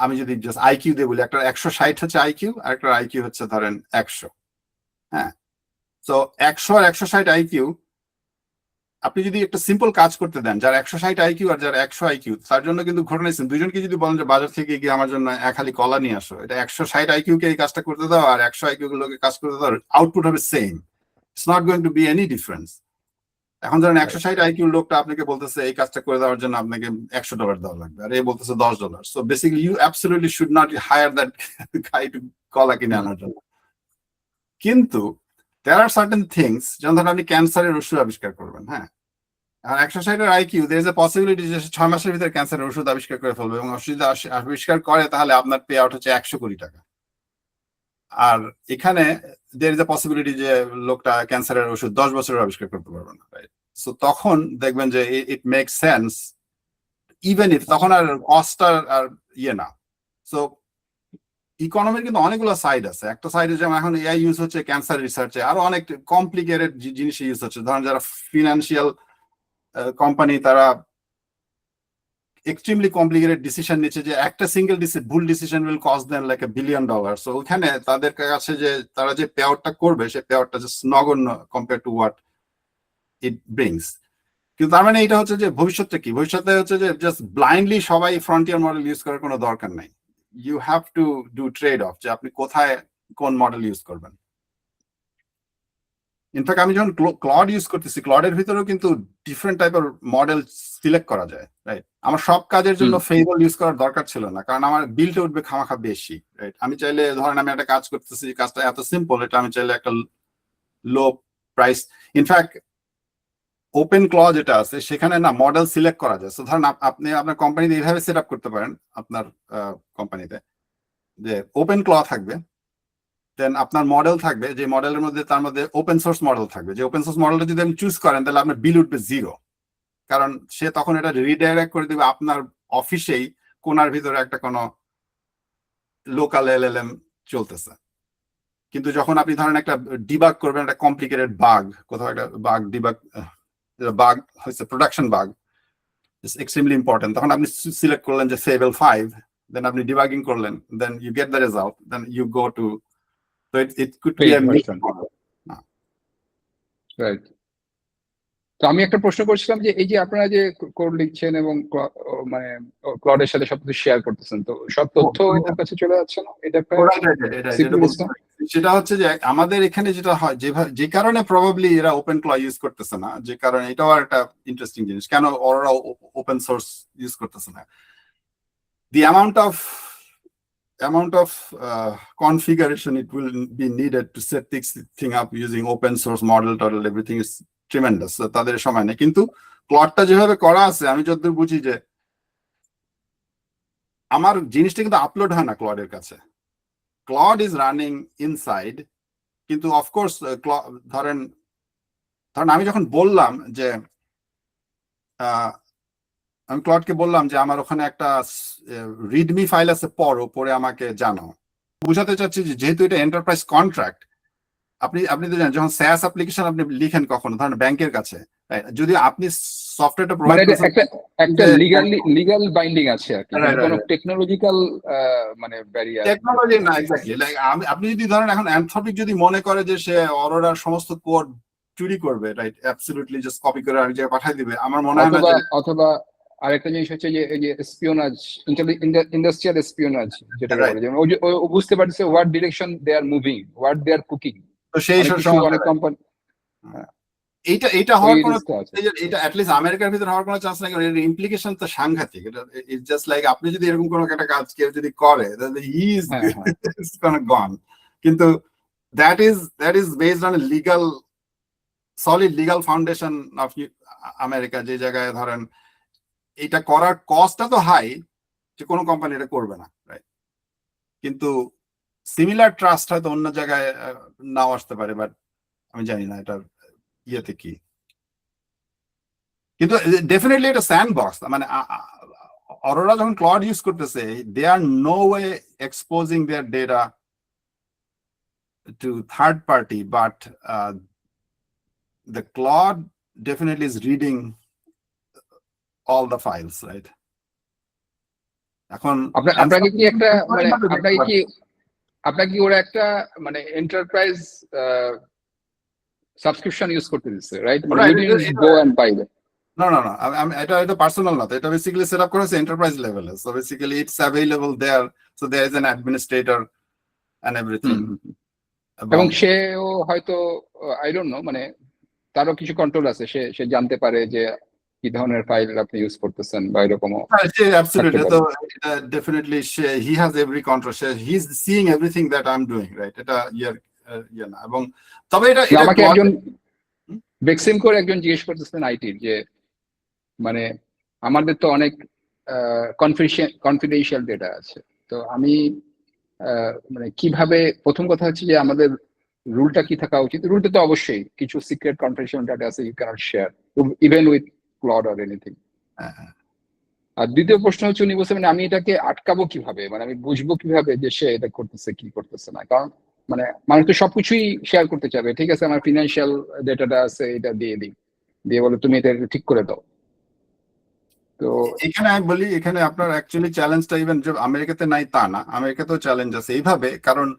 আমি যদি জাস্ট আইকিউ দিয়ে বলি, একটা 160 হচ্ছে আইকিউ, আর একটা আইকিউ হচ্ছে ধরেন 100। হ্যাঁ, তো 100 আর 160 আইকিউ আপনি যদি একটা সিম্পল কাজ করতে দেন, যার 160 আইকিউ আর যার 100 আইকিউ, তার জন্য কিন্তু ঘটনা দুজনকে যদি বলেন যে বাজার থেকে গিয়ে আমার জন্য এক হালি কলা নিয়ে আসো, এটা 160 আইকিউ কে এই কাজটা করতে দাও আর 100 আইকিউ গুলোকে কাজ করতে দাও, আউটপুট হবে same. It's not going to B any difference. এখন ধরেন 160 আইকিউ লোকটা আপনাকে বলতেছে এই কাজটা করে দেওয়ার জন্য আপনাকে $100 দেওয়া লাগবে, আর এই বলতেছে $10। So basically you absolutely should not hire that guy to কলা কিনে আনার জন্য। কিন্তু there are certain things, যেমন ধরেন আপনি ক্যান্সারের ওষুধ আবিষ্কার করবেন, হ্যাঁ, আর 160 IQ there is a possibility যে 6 মাসের ভিতরে ক্যান্সারের ওষুধ আবিষ্কার করে ফেলবে, এবং ওষুধ আবিষ্কার করে তাহলে আপনার পে আউট হচ্ছে 100 কোটি টাকা। আর এখানে there is a possibility যে লোকটা ক্যান্সারের ওষুধ 10 বছরের আবিষ্কার করতে পারবে না, রাইট? সো তখন দেখবেন যে it make sense, even if তখন আর কস্ট আর ইয়ে না। সো ইকোনমির কিন্তু অনেকগুলো সাইড আছে। একটা সাইডে যেমন এখন এআই ইউজ হচ্ছে ক্যান্সার রিসার্চে, আরো অনেক কমপ্লিকেটেড জিনিস ইউজ হচ্ছে। ধরেন যারা ফিনান্সিয়াল কোম্পানি, তারা এক্সট্রিমলি কমপ্লিকেটেড ডিসিশন নিচ্ছে যে একটা সিঙ্গেল ভুল decision will cost them like $1 billion. So ওখানে তাদের কাছে যে তারা যে পে আউটটা করবে, সেই পে আউটটা জাস্ট নগণ্য compare to what it brings. কিন্তু তার মানে এটা হচ্ছে যে ভবিষ্যৎটা কি? ভবিষ্যতে হচ্ছে যে জাস্ট ব্লাইন্ডলি সবাই ফ্রন্টিয়ার মডেল ইউজ করার কোনো দরকার নাই। You have to do trade off, যে আপনি কোথায় কোন মডেল ইউজ করবেন। ইনফ্যাক্ট আমি যখন ক্লড ইউজ করতেছি, ক্লডের ভিতরেও কিন্তু ডিফারেন্ট টাইপের মডেল সিলেক্ট করা যায়, রাইট? আমার সব কাজের জন্য ফেবল ইউজ করার দরকার ছিল না, কারণ আমার বিলটা উঠবে খামাখা বেশি, রাইট? আমি চাইলে ধরেন আমি একটা কাজ করতেছি, কাজটা এত সিম্পল, এটা আমি চাইলে একটা লো প্রাইস, ইনফ্যাক্ট ওপেন ক্ল যেটা আছে সেখানে না মডেল সিলেক্ট করা যায়। ধরেন আপনি আপনার কোম্পানিতে এইভাবে সেট আপ করতে পারেন, আপনার কোম্পানিতে যে ওপেন ক্ল থাকবে, দেন আপনার মডেল থাকবে, যে মডেলের মধ্যে তার মধ্যে ওপেন সোর্স মডেল থাকবে। যে ওপেন সোর্স মডেলটা যদি আপনি চুজ করেন, তাহলে আপনার বিল উঠবে 0, কারণ সে তখন এটা রিডাইরেক্ট করে দিবে আপনার অফিসেই কোনার ভিতরে একটা কোনো লোকাল এলএলএম চলতেছে। কিন্তু যখন আপনি ধরেন একটা ডিবাগ করবেন, একটা কমপ্লিকেটেড বাগ, কোথাও একটা বাগ ডিবাগ, বাগ হচ্ছে production bug, it's extremely important, তখন আপনি সিলেক্ট করলেন যে Fable 5, দেন আপনি ডিবাগিং করলেন, then you get the result, then you go to, so it could be a version. Right. তো আমি একটা প্রশ্ন করছিলাম যে এই যে আপনারা যে কোড লিখছেন এবং মানে ক্লাউডের সাথে সবকিছু শেয়ার করতেছেন, তো সব তথ্য এটার কাছে চলে যাচ্ছে না? এটা সেটা হচ্ছে যে আমাদের এখানে যেটা হয়, যে কারণে প্রবাবলি এরা ওপেন ক্ল ইউজ করতেছে না, যে কারণে এটাও একটা ইন্টারেস্টিং জিনিস, কেন ওরা ওপেন সোর্স ইউজ করতেছে না। দি amount of configuration it will be needed to set this thing up using open source model, everything is tremendous. তাদের সময় নেই। কিন্তু ক্লডটা যেভাবে করা আছে, আমি যতদূর বুঝি যে আমার জিনিসটা কিন্তু আপলোড হয় না ক্লডের কাছে, ক্লড ইজ রানিং ইনসাইড। কিন্তু অফকোর্স ধরেন আমি যখন বললাম যে আমি ক্লডকে বললাম যে আমার ওখানে একটা রিডমি ফাইল আছে, পরে আমাকে জানাও, বুঝাতে চাচ্ছি যে যেহেতু এটা এন্টারপ্রাইজ কন্ট্রাক্ট, আপনি তো জানেন যখন SaaS অ্যাপ্লিকেশন আপনি লিখেন কখনো ধরেন ব্যাংকের কাছে, যদি আপনি সফটওয়্যারটা প্রোভাইড করছেন, একটা লিগ্যাল বাইন্ডিং আছে আর কি, কোনো টেকনোলজিক্যাল মানে ব্যারিয়ার, টেকনোলজি না এক্স্যাক্টলি। লাইক আপনি যদি ধরেন এখন অ্যানথ্রপিক যদি মনে করে যে সে অরোরার সমস্ত কোড চুরি করবে, রাইট, অ্যাবসলিউটলি জাস্ট কপি করে আরেক জায়গায় পাঠিয়ে দিবে, আমার মনে হয় না। অথবা আরেকটা জিনিস হচ্ছে যে এই যে স্পিওনাজ, ইন্ডাস্ট্রিয়াল স্পিওনাজ যেটা বলে, যেমন ও বুঝতে পারছে what direction they are moving, what they are cooking. তো সেই অনেক কোম্পানি এইটা হওয়ার কোনো, এটা অ্যাটলিস্ট আমেরিকার ভিতরে হওয়ার কোনো চান্স নাই, কারণ এর ইমপ্লিকেশন তো সাংঘাতিক। এটা ইটস জাস্ট লাইক আপনি যদি এরকম কোনো একটা কাজ কেউ যদি করে, হি ইজ গন গন। কিন্তু that is based on legal, solid legal foundation of America, যে জায়গায় ধরেন এটা করার কস্টটা তো হাই, যে কোনো কোম্পানি এটা করবে না, রাইট? কিন্তু সিমিলার ট্রাস্ট হয়তো অন্য জায়গায় নাও আসতে পারে, বাট আমি জানি না এটা ইয়েতে কি। কিন্তু ডেফিনেটলি এটা স্যান্ডবক্স, মানে অরোরা যখন ক্লড ইউজ করতেছে, they are no way exposing their data to third party, but the Claude definitely is reading all the files, right? এখন আপনাকে কি একটা মানে আপনাকে কি ওরা একটা মানে এন্টারপ্রাইজ সাবস্ক্রিপশন ইউজ করতে দিচ্ছে, right? Go and buy that. No, এটা পার্সোনাল না, এটা বেসিক্যালি সেট আপ করা হয়েছে এন্টারপ্রাইজ লেভেলে। So basically it's available there, so there is an administrator and everything. এবং সেও হয়তো আই ডোন্ট নো, মানে তারও কিছু কন্ট্রোল আছে, সে জানতে পারে যে কি ধরনের ফাইল আপনি ইউজ করতেছেন বা এরকমও। Absolutely, so definitely he has every control, he's seeing everything that I'm doing, right? এটা না, এবং তবে এটা আমাকে একজন বেক্সিম করে একজন জিজ্ঞেস করতেছেন আইটির, যে মানে আমাদের তো অনেক কনফিডেন্সিয়াল ডেটা আছে, তো আমি মানে কিভাবে, প্রথম কথা হচ্ছে যে আমাদের রুলটা কি থাকা উচিত। রুলটা তো অবশ্যই কিছু সিক্রেট কনফিডেন্সিয়াল ডেটা আছে, you cannot share even with Claude or anything. আর দ্বিতীয় প্রশ্ন হচ্ছে, উনি বলছেন মানে আমি এটাকে আটকাবো কিভাবে, মানে আমি বুঝবো কিভাবে যে সে এটা করতেছে কি করতেছে না। কারণ মানে মানুষ তো সবকিছুই শেয়ার করতে চাবে, ঠিক আছে আমার ফিনান্সিয়াল ডেটাটা আছে, এটা দিয়ে দিই, দিয়ে বলে তুমি এটা ঠিক করে দাও। তো এখানে আমি বলি, এখানে আপনার অ্যাকচুয়ালি চ্যালেঞ্জটা ইভেন যে আমেরিকাতে নাই তা না, আমেরিকাতেও চ্যালেঞ্জ আছে এইভাবে, কারণ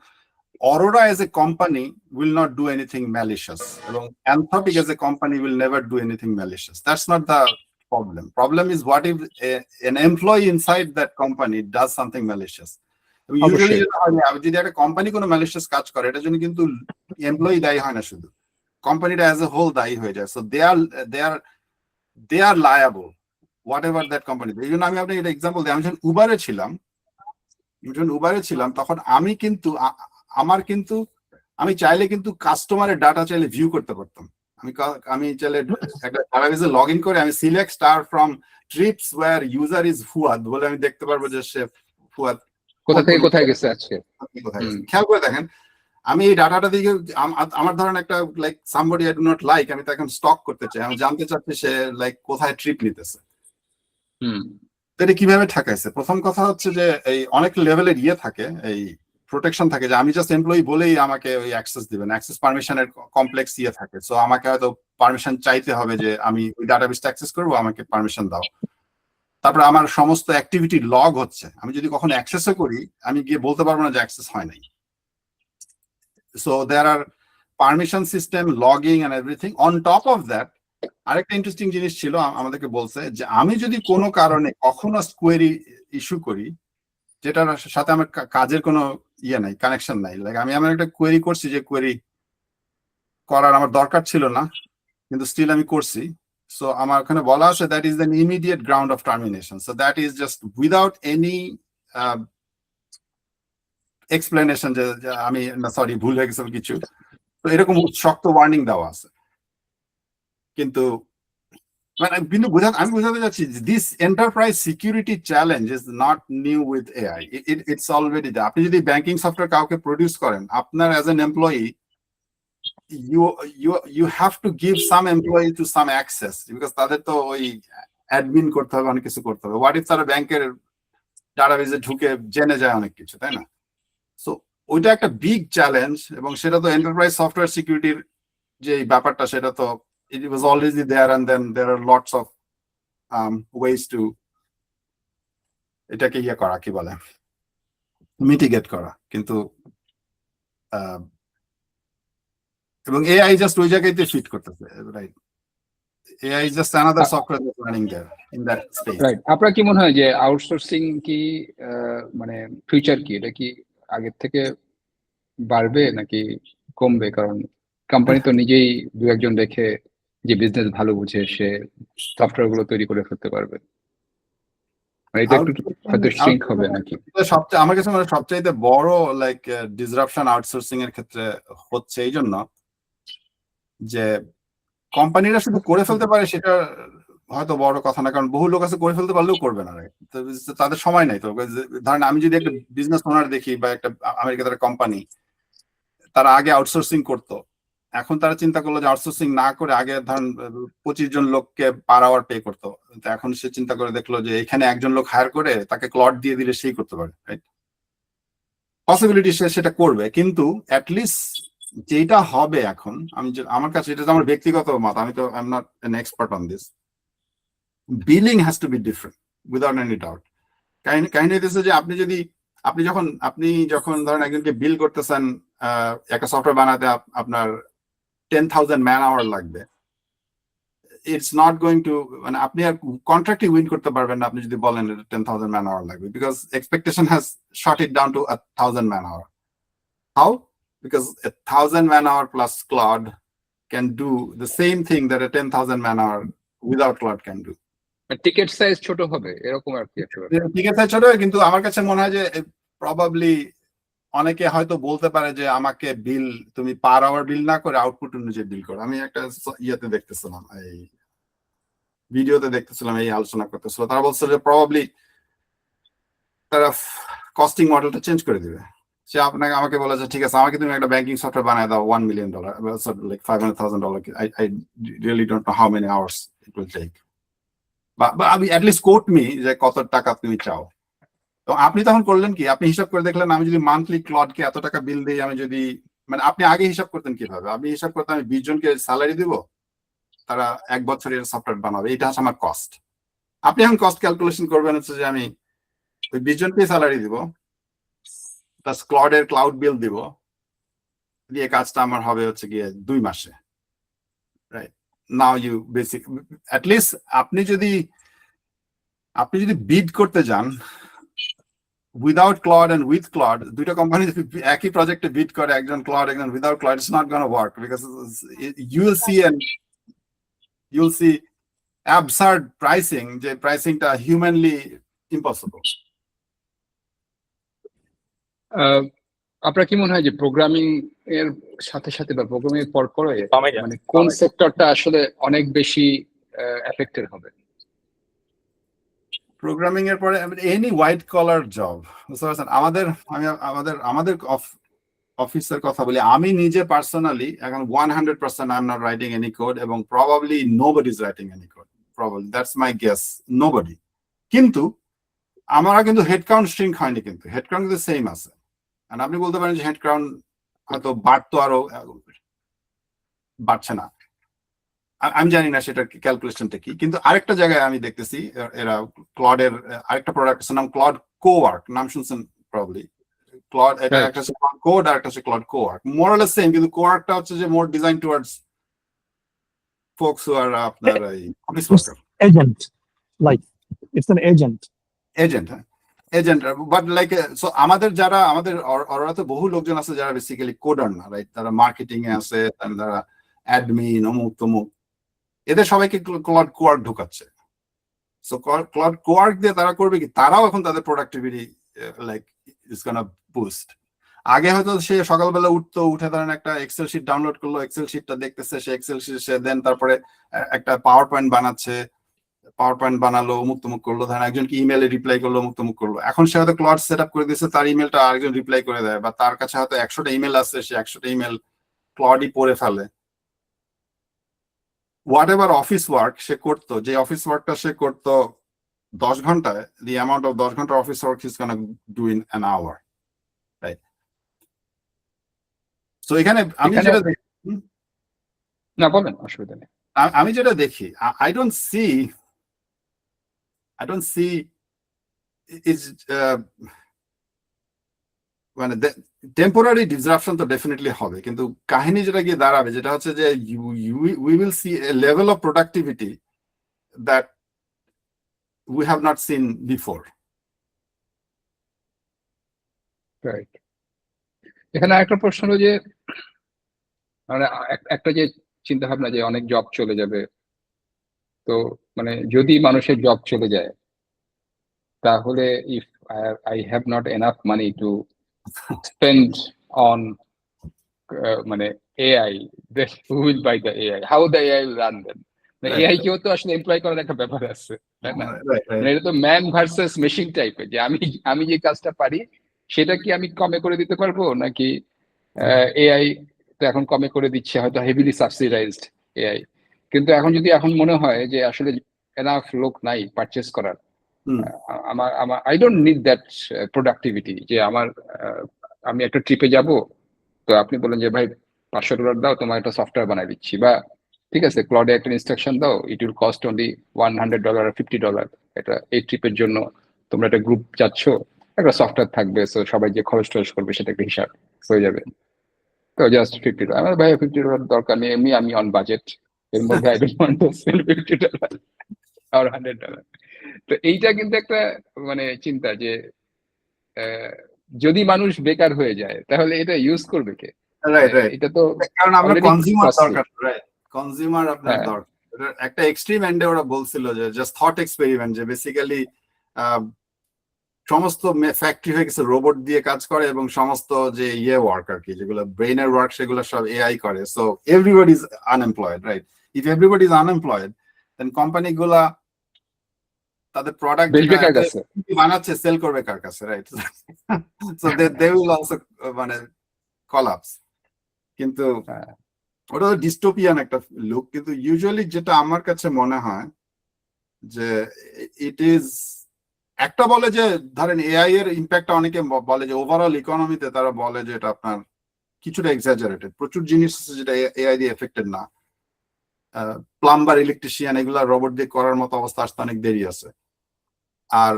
Aurora as a company will not do anything malicious, এবং Anthropic as a company will never do anything malicious. That's not the problem. Problem is what if an employee inside that company does something malicious. Usually যদি একটা company কোনো malicious কাজ করে, এটার জন্য কিন্তু employee দায়ী হয় না, শুধু কোম্পানিটা অ্যাজ এ হোল দায়ী হয়ে যায়। So they are liable whatever that company. এই জন্য আমি আপনাকে একটা এক্সাম্পল দিই। আমি যখন উবারে ছিলাম তখন আমি চাইলে কিন্তু কাস্টমারের ডাটা চাইলে ভিউ করতে পারতাম। আমি চাইলে একটা ডাটাবেসে লগ ইন করে আমি select star from trips where user is Fuad বলে আমি দেখতে পারবো যে সে ফুয়াদ কোথা থেকে কোথায় গেছে আজকে। খেয়াল করে দেখেন, আমি এই ডাটাটা দিকে আমার ধরেন একটা like somebody I do not like, আমি তাকে স্টক করতে চাই, আমি জানতে চাচ্ছি সে লাইক কোথায় ট্রিপ নিতেছে। এটা কিভাবে ঠেকাইছে? প্রথম কথা হচ্ছে যে এই অনেক লেভেলের থাকে, এই প্রোটেকশন থাকে, যে আমি জাস্ট এমপ্লয়ি বলেই আমাকে ওই অ্যাক্সেস দিবেন, অ্যাক্সেস পারমিশনের কমপ্লেক্স থাকে। সো আমাকে হয়তো পারমিশন চাইতে হবে যে আমি ওই ডাটাবেসটা অ্যাক্সেস করবো, আমাকে পারমিশন দাও। তারপরে আমার সমস্ত অ্যাক্টিভিটি লগ হচ্ছে, আমি যদি কখনো অ্যাক্সেসও করি আমি গিয়ে বলতে পারবো না যে অ্যাক্সেস হয় নাই। So there are permission system, logging and everything. On top of that আরেকটা ইন্টারেস্টিং জিনিস ছিল, আমাদেরকে বলছে যে আমি যদি কোনো কারণে কখনো কোয়েরি ইস্যু করি যেটার সাথে আমার কাজের কোনো নাই, কানেকশন নাই, লাইক আমি আমার একটা কোয়েরি করছি যে কোয়েরি করার আমার দরকার ছিল না, কিন্তু স্টিল আমি করছি। সো আমার ওখানে বলা আছে that is than immediate ground of termination. So that is just without any explanation যে আমি সরি ভুল হয়ে গেছে কিছু, তো এরকম শক্ত ওয়ার্নিং দেওয়া আছে। কিন্তু আমি বোঝাতে চাচ্ছি this enterprise security challenge is not new with AI, it's already there. আপনি যদি ব্যাংকিং সফটওয়্যার কাউকে প্রডিউস করেন, আপনার as an employee you have to give some employee to some access, because তাদের তো ওই অ্যাডমিন করতে হবে, অনেক কিছু করতে হবে। হোয়াট ইফ তারা ব্যাংকের ডাটাবেসে ঢুকে জেনে যায় অনেক কিছু, তাই না? সো ওইটা একটা বিগ চ্যালেঞ্জ, এবং সেটা তো এন্টারপ্রাইজ সফটওয়্যার সিকিউরিটির যে ব্যাপারটা, সেটা তো it was already there, and then there are lots of ways to এটাকে করা, কি বলে, মিটিগেট করা। কিন্তু এবং এআই জাস্ট ওই জায়গাতে ফিট করতেছে, right? AI is just another software that's running there in that space, right. আপনার কি মনে হয় যে আউটসোর্সিং কি মানে ফিউচার কি, এটা কি আগের থেকে বাড়বে নাকি কমবে? কারণ কোম্পানি তো নিজেই দু একজন রেখে যে বিজনেস ভালো বুঝে সে সফটওয়্যার গুলো তৈরি করে ফেলতে পারবে, এটা একটু হয়তো শ্রিঙ্ক হবে নাকি? সবচেয়ে আমার কাছে মানে সবচাইতে বড় লাইক ডিসরাপশন আউটসোর্সিং এর ক্ষেত্রে হচ্ছে এই জন্য যে কোম্পানিরা শুধু করে ফেলতে পারে সেটা হয়তো বড় কথা না, কারণ বহু লোক আছে করে ফেলতে পারলেও করবে না, right? তো তাদের সময় নাই। তো ধরেন আমি যদি একটা বিজনেস ওনার দেখি বা একটা আমেরিকাতে একটা কোম্পানি, তারা আগে আউটসোর্সিং করতো, এখন তারা চিন্তা করলো যে আউটসোর্সিং না করে আগে ধরেন 25 জন লোককে পার আওয়ার পে করতো, তো এখন সে চিন্তা করে দেখলো যে এখানে একজন লোক হায়ার করে তাকে ক্লড দিয়ে দিলে সেই করতে পারে, রাইট? পসিবিলিটি সে সেটা করবে, কিন্তু অ্যাটলিস্ট যেটা হবে এখন, আমার কাছে এটা তো আমার ব্যক্তিগত মত, আমি তো I am not an expert on this, billing has to B different without any doubt. কাহিনী হইতেছে যে আপনি যখন ধরেন একজনকে বিল করতেছেন, একটা সফটওয়্যার বানাতে আপনার 10,000 ম্যান আওয়ার লাগবে, ইটস নট গোয়িং টু, মানে আপনি আর কন্ট্রাক্টই উইন করতে পারবেন না আপনি যদি বলেন 10,000 ম্যান আওয়ার লাগবে, because expectation has short it down to 1,000 man hour. How? Because 1,000 man hour plus Claude can do the same thing that a 10,000 man hour without Claude can do. Ticket size ছোট হবে এরকম আর কি একটা ব্যাপার। ঠিক আছে, ছোট, কিন্তু আমার কাছে মনে হয় যে প্রবাবলি অনেকে হয়তো বলতে পারে যে আমাকে বিল তুমি পার আওয়ার বিল না করে আউটপুট অনুযায়ী বিল করো। আমি একটা ইয়েতে দেখতেছিলাম, এই ভিডিওতে দেখতেছিলাম, এই আলোচনা করতেছিল, তারা বলছে যে প্রবাবলি তারা কস্টিং মডেলটা চেঞ্জ করে দিবে। সে আমাকে বলে যে ঠিক আছে, আমাকে তুমি একটা ব্যাংকিং সফটওয়্যার বানায় দাও $1 million, like $500,000. I really don't know how many hours it will take. But আমি at least quote me যে কত টাকা তুমি চাও। তো আপনি তখন করলেন কি, আপনি হিসাব করে দেখলেন আমি যদি মান্থলি ক্লডকে এত টাকা বিল দিই, আমি যদি, মানে আপনি আগে হিসাব করতেন কিভাবে? আমি হিসাব করতাম আমি 20 জনকে স্যালারি দিব, তারা 1 বছরের সফটওয়্যার বানাবে, এটা হচ্ছে আমার কস্ট। আপনি এখন কস্ট ক্যালকুলেশন করবেন হচ্ছে যে আমি ওই 20 জনকে স্যালারি দিব, প্লাস ক্লডের ক্লাউড বিল দিব, দিয়ে কাজটা আমার হবে হচ্ছে গিয়ে 2 মাসে, right? Now you basic at least আপনি যদি বিড করতে যান without Claude and with Claude, দুইটা কোম্পানি একই প্রজেক্টে বিড করে, একজন ক্লড একজন without Claude, it's not gonna work, because you will see absurd pricing, যে প্রাইসিংটা হিউম্যানলি ইম্পসিবল। আপনার কি মনে হয় যে প্রোগ্রামিং এর সাথে সাথে বা প্রোগ্রামিং এর পর পরে মানে কোন সেক্টরটা আসলে অনেক বেশি এফেক্টেড হবে? প্রোগ্রামিং এর পরে এনি হোয়াইট কলার জব, বুঝতে পারছেন? আমাদের অফিসের কথা বলি, আমি নিজে পার্সোনালি এখন 100% I am not writing any code, এবং probably nobody is writing any code, probably that's my guess, nobody. কিন্তু আমরা কিন্তু হেডকাউন্ট শ্রিঙ্ক হয়নি, কিন্তু হেডকাউন্ট কিন্তু সেম আছে। আর আপনি বলতে পারেন যে হেডকাউন্ট হয়তো বাড়তো, আরো বাড়ছে না, আমি জানি না সেটার ক্যালকুলেশনটা কি। কিন্তু আরেকটা জায়গায় আমি দেখতেছি এরা ক্লডের আরেকটা প্রোডাক্ট আছে, নাম ক্লড কোওয়ার্ক, নাম শুনছেন প্রবাবলি। ক্লড এটা একটা হচ্ছে ক্লড কোড আর একটা হচ্ছে Claude cowork, more or less same, কিন্তু কোওয়ার্কটা হচ্ছে যে more design towards folks who are আপনার office worker, agent, like it's an agent, হ্যাঁ এজেন্ট। বাট লাইক সো আমাদের ওরা তো বহু লোকজন আছে যারা বেসিক্যালি কোডার না, রাইট? তারা মার্কেটিং এ আছে, তারা অ্যাডমিন, অমুক তমুক, এদের সবাইকে ক্লড কোয়ার্ক ঢুকাচ্ছে। সো ক্লড কোয়ার্ক দিয়ে তারা করবে কি, তারাও এখন তাদের productivity like is gonna boost. আগে হয়তো সে সকালবেলা উঠে ধরেন একটা এক্সেল শিট ডাউনলোড করলো, এক্সেল শিটটা দেখতেছে, সে এক্সেল শিট সে দেন তারপরে একটা পাওয়ার পয়েন্ট বানাচ্ছে, পাওয়ার পয়েন্ট বানালো, মুক্ত মুখ করলো, ধরেন একজনকে ইমেলে রিপ্লাই করলো, মুক্ত মুখ করলো। এখন সে হয়তো ক্লড সেট আপ করে দিচ্ছে, তার ইমেলটা আরেকজন রিপ্লাই করে দেয়, বা তার কাছে হয়তো 100টা ইমেল আছে, সে 100টা ইমেল ক্লডই পড়ে ফেলে। হোয়াট এভার অফিস ওয়ার্ক সে করতো, যে অফিস ওয়ার্কটা সে করতো 10 ঘন্টায়, দি অ্যামাউন্ট অফ 10 ঘন্টা office work is gonna do in an hour, right? So এখানে আমি যেটা দেখি, না বলেন, অসুবিধা নেই। আমি যেটা দেখি, আই ডোন্ট সি ইজ মানে টেম্পোরারি ডিসরাপশন তো ডেফিনেটলি হবে, কিন্তু কাহিনী যেটা গিয়ে দাঁড়াবে যেটা হচ্ছে যে we will see A level of productivity that we have not seen before. Right. এখানে আরেকটা প্রশ্ন হলো যে মানে একটা যে চিন্তা ভাবনা যে অনেক জব চলে যাবে, তো মানে যদি মানুষের জব চলে যায়, তাহলে if I have not enough money to spend on মানে AI, then who will buy the AI? How the AI will run then? AI কেও তো আসলে এমপ্লয় করার একটা ব্যাপার আছে, তাই না? Right, right. এটা তো ম্যান ভার্সেস মেশিন টাইপের, যে আমি যে কাজটা পারি সেটা কি আমি কমে করে দিতে পারবো, নাকি এআই তো এখন কমে করে দিচ্ছে, হয়তো হেভিলি সাবসিডাইজড এআই, কিন্তু এখন মনে হয় যে আসলে এনাফ লোক নাই পারচেস করার। হুম, আমার I don't need that productivity, যে আমি একটা ট্রিপে যাব, তো আপনি বলেন যে ভাই $500 দাও, তোমার একটা সফটওয়্যার বানাই দিচ্ছি, বা ঠিক আছে ক্লাউডে একটা ইনস্ট্রাকশন দাও, ইট উইল কস্ট অনলি $100 আর $50, এটা এই ট্রিপের জন্য তোমরা একটা গ্রুপ যাচ্ছ, একটা সফটওয়্যার থাকবে, সো সবাই যে খরচ টরচ করবে সেটা একটা হিসাব হয়ে যাবে। তো জাস্ট $50, আমার ভাই $50 দরকার নেই, এমনি আমি অন বাজেট, এর মধ্যে I don't want to spend $50 আর $100। তো এইটা কিন্তু একটা মানে চিন্তা যে যদি মানুষ বেকার হয়ে যায় তাহলে এটা ইউজ করবে কে? right, right. এটা তো কারণ আপনার already কনজিউমার costly। দরকার, রাইট? কনজিউমার আপনার হ্যাঁ। দরকার। একটা এক্সট্রিম এন্ডে ওরা বলছিল যে জাস্ট থট এক্সপেরিমেন্ট, যে বেসিক্যালি সমস্ত ফ্যাক্টরি হয়ে গেছে, রোবট দিয়ে কাজ করে, এবং সমস্ত যে ওয়ার্ক আর কি, যেগুলো ব্রেইনের ওয়ার্ক, সেগুলো সব এআই করে। So everybody is unemployed, right? If everybody is unemployed, then company গুলা তাদের প্রোডাক্ট বেচবে কার কাছে? বানাচ্ছে সেল করবে কার কাছে, right? So they will also মানে কলাপস। কিন্তু হ্যাঁ। ওটা ডিস্টোপিয়ান একটা লুক। কিন্তু ইউজুয়ালি যেটা আমার কাছে মনে হয় যে ইট ইজ, একটা বলে যে ধরেন এআই এর ইম্প্যাক্ট, অনেকে বলে যে ওভারঅল ইকোনমিতে, তারা বলে যে এটা আপনার কিছুটা এক্সাজারেটেড, প্রচুর জিনিস আছে যেটা এআই দিয়ে এফেক্টেড না। প্লাম্বার, ইলেকট্রিশিয়ান, এগুলা রোবট দিয়ে করার মতো অবস্থা আসতে অনেক দেরি আছে। আর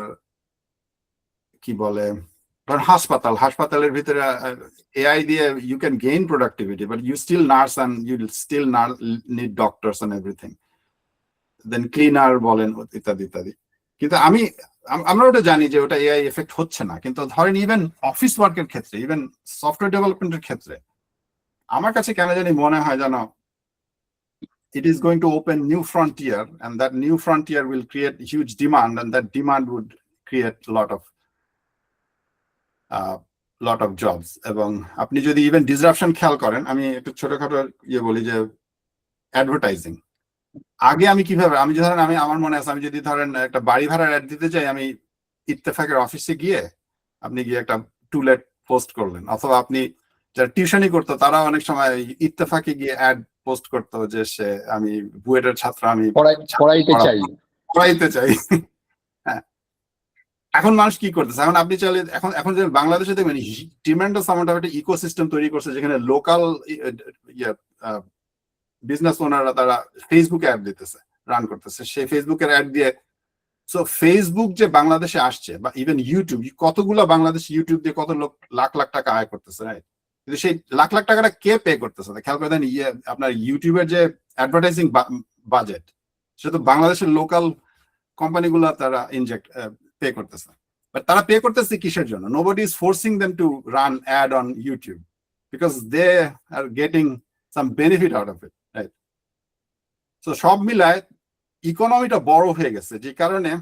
কি বলে, ধরেন হাসপাতালের ভিতরে এআই দিয়ে you can gain productivity, but you still nurse and you still need doctors and everything, then cleaner বলেন, ইত্যাদি ইত্যাদি। কিন্তু আমরা ওটা জানি যে ওটা এআই এফেক্ট হচ্ছে না। কিন্তু ধরেন ইভেন অফিস ওয়ার্কের ক্ষেত্রে, ইভেন সফটওয়্যার ডেভেলপমেন্টের ক্ষেত্রে, আমার কাছে কেন জানি মনে হয় যেন it is going to open new frontier, and that new frontier will create huge demand, and that demand would create lot of jobs. এবং আপনি যদি ইভেন ডিসরাপশন খেয়াল করেন, আমি একটু ছোটখাটো বলি যে অ্যাডভার্টাইজিং, আগে আমি ধরেন আমার মনে আছে, আমি যদি ধরেন একটা বাড়ি ভাড়ার অ্যাড দিতে চাই, আমি ইত্তেফাকের অফিসে গিয়ে আপনি গিয়ে একটা টুলেট পোস্ট করলেন, অথবা আপনি যারা টিউশনই করতো তারা অনেক সময় ইত্তেফাকে গিয়ে অ্যাড পোস্ট করতো যে আমি বুয়েটের ছাত্র, আমি পড়াইতে চাই। হ্যাঁ, এখন মানুষ কি করতেছে, এখন আপনি চাইলে এখন যে বাংলাদেশে দেখবেন ট্রিমেন্ডাস অ্যামাউন্ট অফ একটা ইকোসিস্টেম তৈরি করছে, যেখানে লোকাল বিজনেস ওনাররা তারা ফেসবুকে অ্যাড দিতেছে, রান করতেছে, সেই ফেসবুকের অ্যাড দিয়ে। সো ফেসবুক যে বাংলাদেশে আসছে, বা ইভেন ইউটিউব, কতগুলো বাংলাদেশ ইউটিউব দিয়ে কত লাখ লাখ টাকা আয় করতেছে, রাইট? কিন্তু সেই লাখ লাখ টাকাটা কে পে করতেছে? খেয়াল করে দেন, আপনার ইউটিউবের যে অ্যাডভার্টাইজিং বাজেট, সেটা তো বাংলাদেশের লোকাল কোম্পানিগুলো তারা পে করতেছে। বাট তারা পে করতেছে কিসের জন্য? Nobody is forcing them to run ad on YouTube, because they are getting some benefit out of it, right? So সব মিলায় ইকোনমিটা বড় হয়ে গেছে, যে কারণে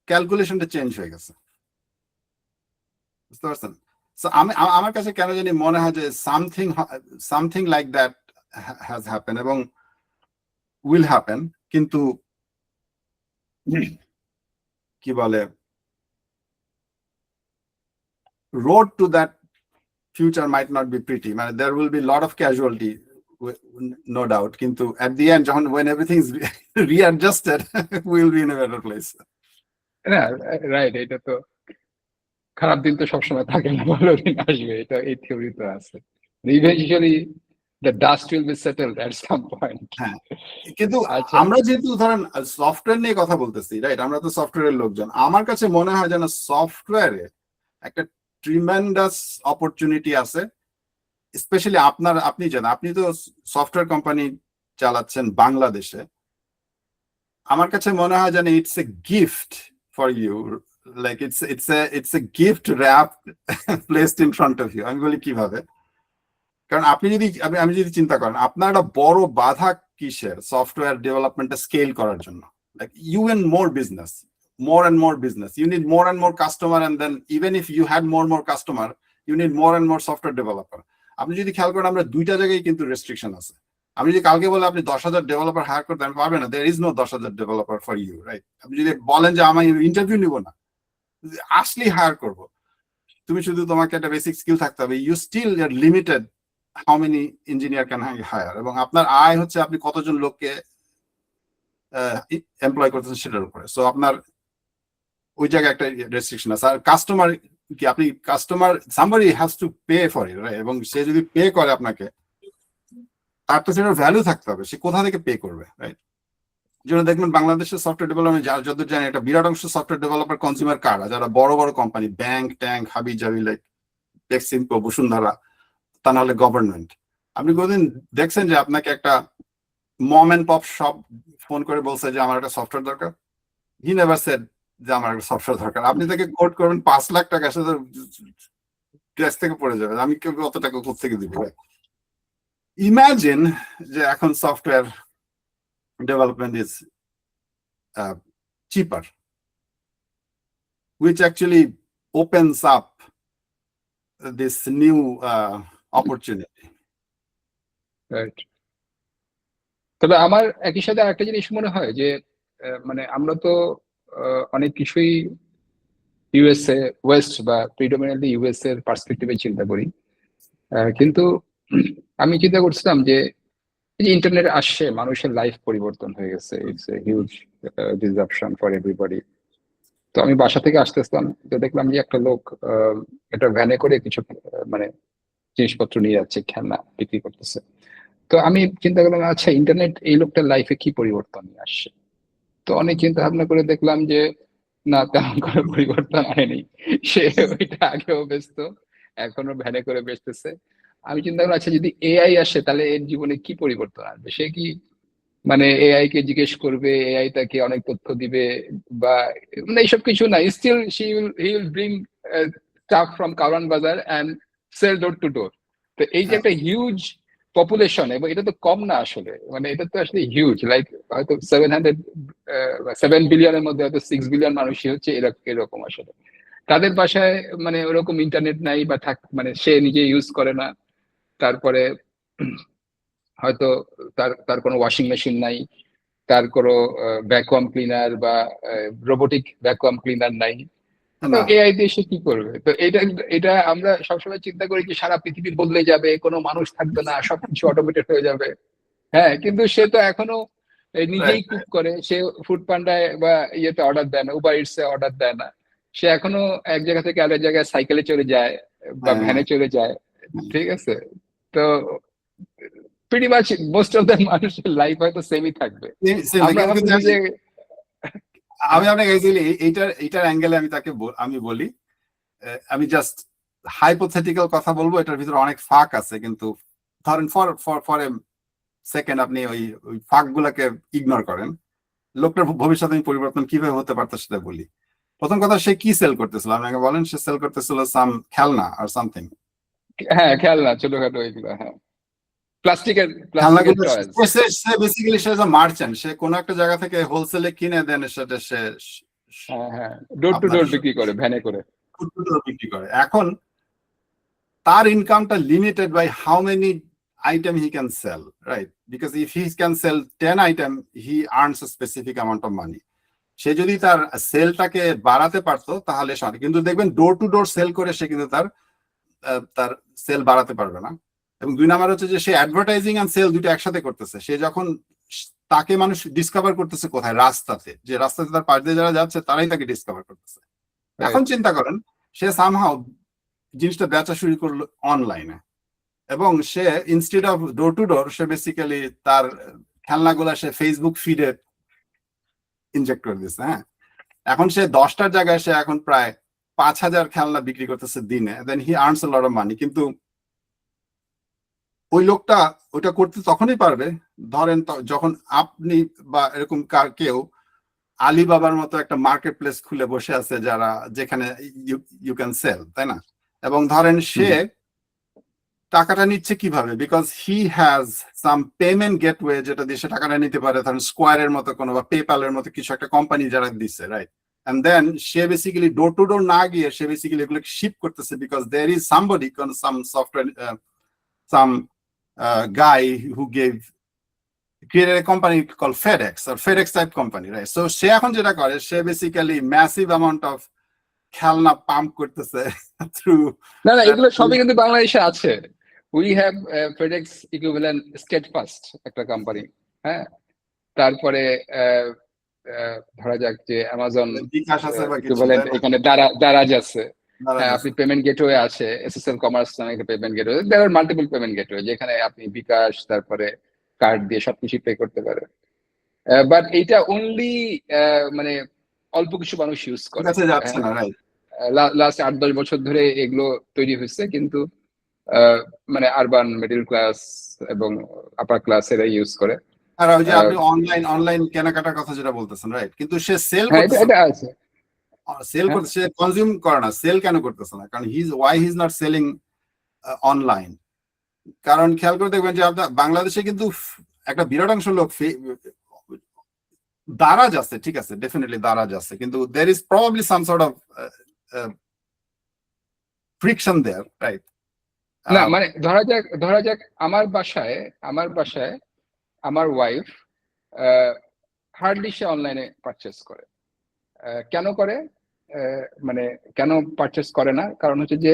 ক্যালকুলেশনটা চেঞ্জ হয়ে গেছে, বুঝতে পারছেন? সো আমার কাছে কেন জানি মনে হয় যে something like that has happen এবং উইল হ্যাপেন। কিন্তু কি বলে, road to that future might not be pretty, মানে there will be lot of casualty, no doubt, কিন্তু at the end, when everything is readjusted, we'll be in a better place. Right, এটা তো খারাপ দিন তো সবসময় থাকে না, ভালো দিন আসবে, এটা এই থিওরি তো আছে। Eventually the dust will be settled at some point. হ্যাঁ, কিন্তু আচ্ছা। আমরা যেহেতু ধরেন সফটওয়্যার নিয়ে কথা বলতেছি, রাইট? আমরা তো সফটওয়্যারের লোকজন। আমার কাছে মনে হয় যেন সফটওয়্যারে একটা ট্রিমেন্ডাস অপরচুনিটি আছে, স্পেশালি আপনি জানেন, আপনি তো সফটওয়্যার কোম্পানি চালাচ্ছেন বাংলাদেশে। আমার কাছে মনে হয় যেন it's a gift for you, like it's a gift wrap placed in front of you. আমি বলি কিভাবে, কারণ আমি যদি চিন্তা করেন, আপনার একটা বড় বাধা কিসের? সফটওয়্যার ডেভেলপমেন্টে স্কেল করার জন্য, like you and more business, more and more business, you need more and more customer, and then even if you had more and more customer, you need more and more software developer. আপনি যদি খেয়াল করেন, আমরা দুইটা জায়গায় কিন্তু restriction আছে। আমি যদি কালকে বলে আপনি 10,000 ডেভেলপার হায়ার করতে আমি পারবেন না, there is no 10,000 developer for you, right? আপনি যদি বলেন যে আমি ইন্টারভিউ নিব না, আসলেই হায়ার করব, তুমি শুধু তোমাকে একটা বেসিক স্কিল থাকতে হবে, you still are limited how many engineer can hire, এবং আপনার আয় হচ্ছে আপনি কতজন লোককে এমপ্লয় করতেছেন সেটার উপরে। সো আপনার ওই জায়গায় একটা রেস্ট্রিকশন আছে। আর কাস্টমার কি, আপনি customer somebody has to pay for it, right? এবং সে যদি পে করে আপনাকে, তার তো সেটার ভ্যালু থাকতে হবে, সে কোথা থেকে পে করবে, রাইট? যেন দেখবেন বাংলাদেশের সফটওয়্যার ডেভেলপমেন্ট যতদূর জানি একটা বিরাট অংশ সফটওয়্যার ডেভেলপার কনজিউমার কার্ড, যারা বড় বড় কোম্পানি, ব্যাংক ট্যাঙ্ক হাবি জাবি লাইক টেক্সিমকো, বসুন্ধরা, তা নাহলে গভর্নমেন্ট। আপনি কোনদিন দেখছেন যে আপনাকে একটা মম এন্ড পপ শপ ফোন করে বলছে যে আমার একটা সফটওয়্যার দরকার? হি নেভার সেড যে আমার একটা সফটওয়্যার দরকার। আপনি তাকে কোট করবেন 5 লাখ টাকা, সে তো ড্রেস থেকে পড়ে যাবে, আমি কেউ অত টাকা কোথা থেকে দিব? ইমাজিন যে এখন software development is cheaper, which actually opens up this new opportunity. Right. তবে আমার একই সাথে আরেকটা জিনিস মনে হয় যে মানে আমরা তো অনেক কিছুই ইউএসএ ওয়েস্ট বা প্রিডমিনেন্টলি ইউএস এর পার্সপেক্টিভে চিন্তা করি, কিন্তু আমি চিন্তা করছিলাম যে এই যে ইন্টারনেট আসছে, মানুষের লাইফ পরিবর্তন হয়ে গেছে, it's a huge disruption for everybody. তো আমি বাসা থেকে আসতেছিলাম, তো দেখলাম যে একটা লোক একটা ভ্যানে করে কিছু মানে জিনিসপত্র নিয়ে যাচ্ছে, খেলনা বিক্রি করতেছে। তো আমি চিন্তা করলাম, আচ্ছা ইন্টারনেট এই লোকটার লাইফে কি পরিবর্তন নিয়ে আসছে? তো অনেক চিন্তা ভাবনা করে দেখলাম যে না, তেমন কোনো পরিবর্তন হয়নি। সে ওইটা আগেও বেচতো, এখনো ভ্যানে করে বেচতেছে। আমি চিন্তা করলাম, আচ্ছা যদি এআই আসে তাহলে এর জীবনে কি পরিবর্তন আসবে? সে কি মানে এআই কে জিজ্ঞেস করবে, এআই তাকে অনেক তথ্য দিবে, বা মানে এইসব কিছু না, still he will bring stuff from Karwan Bazar and sell door to door. তো এই যে একটা হিউজ পপুলেশন, এবং এটা তো কম না আসলে, মানে এটা তো আসলে হিউজ, লাইক হয়তো 7 বিলিয়নের মধ্যে হয়তো 6 বিলিয়ন মানুষই হচ্ছে এরকম আসলে। তাদের বাসায় মানে ওরকম ইন্টারনেট নাই, বা মানে সে নিজে ইউজ করে না। তারপরে হয়তো তার কোনো ওয়াশিং মেশিন নাই, তার কোনো ভ্যাকুয়াম ক্লিনার বা রোবোটিক ভ্যাকুয়াম ক্লিনার নাই। তো এআই দিয়ে সে কি করবে? তো এটা আমরা সবসময় চিন্তা করি যে সারা পৃথিবী বদলে যাবে, কোনো মানুষ থাকবে না, সবকিছু অটোমেটেড হয়ে যাবে। হ্যাঁ, কিন্তু সে তো এখনো নিজেই কুক করে, সে ফুড পান্ডায় বা ইয়েতে অর্ডার দেয় না, উবার ইটস এ অর্ডার দেয় না। সে এখনো এক জায়গা থেকে আরেক জায়গায় সাইকেলে চলে যায় বা ভ্যানে চলে যায়। ঠিক আছে, তো pretty much most of the মানুষের লাইফ হয়তো সেমই থাকবে। আমি আপনাকে এইটার অ্যাঙ্গেলে আমি বলি, আমি জাস্ট হাইপোথেটিক্যাল কথা বলবো, এটার ভিতরে অনেক ফাঁক আছে, কিন্তু ধরেন ফর এ সেকেন্ড আপনি ওই ফাঁক গুলাকে ইগনোর করেন, লোকটার ভবিষ্যতে পরিবর্তন কিভাবে হতে পারতো সেটা বলি। প্রথম কথা, সে কি সেল করতেছিল আপনাকে বলেন? সে সেল করতেছিল সাম খেলনা আর সামথিং। হ্যাঁ, খেলনা, ছোটখাটো এগুলো, হ্যাঁ, প্লাস্টিকের বেসিক্যালি সে মার্চেন্ট, সে কোনো একটা জায়গা থেকে হোলসেলে কিনে দেন, সেটা সে ডোর টু ডোর বিক্রি করে, ভ্যানে করে বিক্রি করে। এখন তার ইনকামটা limited by how many item he can sell, right? Because if he can sell 10 item, he earns a specific amount of money. সে যদি তার সেলটাকে বাড়াতে পারতো তাহলে সঠিক, কিন্তু দেখবেন ডোর টু ডোর সেল করে সে কিন্তু তার সেল বাড়াতে পারবে না। এবং 2 নাম্বার হচ্ছে যে সে অ্যাডভার্টাইজিং এন্ড সেল দুটো একসাথে করতেছে। সে যখন তাকে মানুষ ডিসকভার করতেছে কোথায়? রাস্তাতে, যে রাস্তাতে তার পাশ দিয়ে যারা যাচ্ছে তারাই তাকে ডিসকভার করতেছে। এখন চিন্তা করেন, সে সামহাউ জিনিসটা বেচা শুরু করলো অনলাইনে, এবং সে instead of door to door সে বেসিক্যালি তার খেলনাগুলা সে ফেসবুক ফিডে ইনজেক্ট করে দিচ্ছে। হ্যাঁ, এখন সে 10টার জায়গায় সে এখন প্রায় 5,000 খেলনা বিক্রি করতেছে দিনে, দেন হি earns a lot of money. কিন্তু ওই লোকটা ওইটা করতে তখনই পারবে ধরেন যখন আপনি বা এরকম কেউ আলিবাবার মতো একটা মার্কেট প্লেস খুলে বসে আছে, যারা যেখানে ইউ ক্যান সেল, তাই না? এবং ধরেন সে টাকাটা নিচ্ছে কিভাবে? Because he has some payment gateway, যেটা দিয়ে সে টাকাটা নিতে পারে, ধরেন স্কোয়ারের মতো কোনো বা পেপ্যালের মতো কিছু একটা কোম্পানি যারা দিচ্ছে, রাইট? এন্ড দেন সে বেসিক্যালি ডোর টু ডোর না গিয়ে সে বেসিক্যালি এগুলো শিপ করতেছে, because there is somebody, some software, some guy who gave created a company called FedEx or FedEx type company, right? So সে এখন যেটা করে, সে basically massive amount of খেলনা pump করতেছে through না that. এগুলো সবই কিন্তু বাংলাদেশে আছে। উই হ্যাভ FedEx ইকুইভ্যালেন্ট স্টেটফাস্ট একটা কোম্পানি, হ্যাঁ। তারপরে ধরা যাক যে অ্যামাজন বিকাশ আছে বা কিছু, ইকুইভ্যালেন্ট তাই না? এখানে দারাজ আছে, দারাজ হ্যাঁ। আছে। আপনি পেমেন্ট গেটওয়ে আছে, SSL কমার্স নামে একটা পেমেন্ট গেটওয়ে, দেয়ার আর মাল্টিপল পেমেন্ট গেটওয়ে যেখানে আপনি বিকাশ তারপরে কার্ড দিয়ে সবকিছু পে করতে পারেন। বাট এইটা অনলি মানে অল্প কিছু মানুষ ইউজ ওর করে, কাছে যাচ্ছে না, রাইট? লাস্ট 8-10 বছর ধরে এগুলো তৈরি হয়েছে, কিন্তু মানে আরবান মিডল ক্লাস এবং আপার ক্লাস এরা ইউজ করে। আর ওই যে আপনি অনলাইন কেনাকাটার কথা যেটা বলতেছেন, রাইট? কিন্তু সে সেল হ্যাঁ করতেছে, এটা আছে। সেল করতে, সে কনজিউম করে না, সেল কেন করতেছে না? কারণ why he is not selling online? কারণ খেয়াল করে দেখবেন যে আপনার বাংলাদেশে কিন্তু একটা বিরাট অংশ লোক দারাজ আছে, ঠিক আছে, ডেফিনেটলি দারাজ আছে, কিন্তু there is probably some sort of friction there, right? না মানে ধরা যাক আমার বাসায় আমার ওয়াইফ হার্ডলি সে অনলাইনে পারচেস করে। কেন করে? মানে কেন পারচেস করে না? কারণ হচ্ছে যে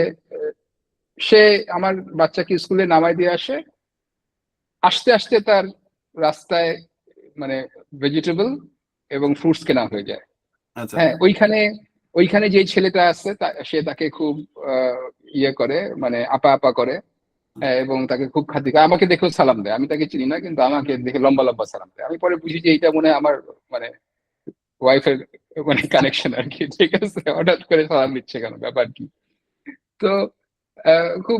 সে আমার বাচ্চাকে স্কুলে নামাই দিয়ে আসতে আসতে তার রাস্তায় মানে ভেজিটেবল এবং ফ্রুটস কেনা হয়ে যায়। আচ্ছা, হ্যাঁ, ওইখানে যে ছেলেটা আছে সে তাকে খুব ইয়ে করে, মানে আপা করে, এবং তাকে খুব খাতির করে। আমাকে দেখেও সালাম দেয়, আমি তাকে চিনি না কিন্তু আমাকে দেখে লম্বা লম্বা সালাম দেয়। আমি পরে বুঝি যে এইটা মনে হয় আমার মানে ওয়াইফের মানে কানেকশন আর কি, ঠিক আছে। হঠাৎ করে সালাম দিচ্ছে কেন, ব্যাপার কি? তো খুব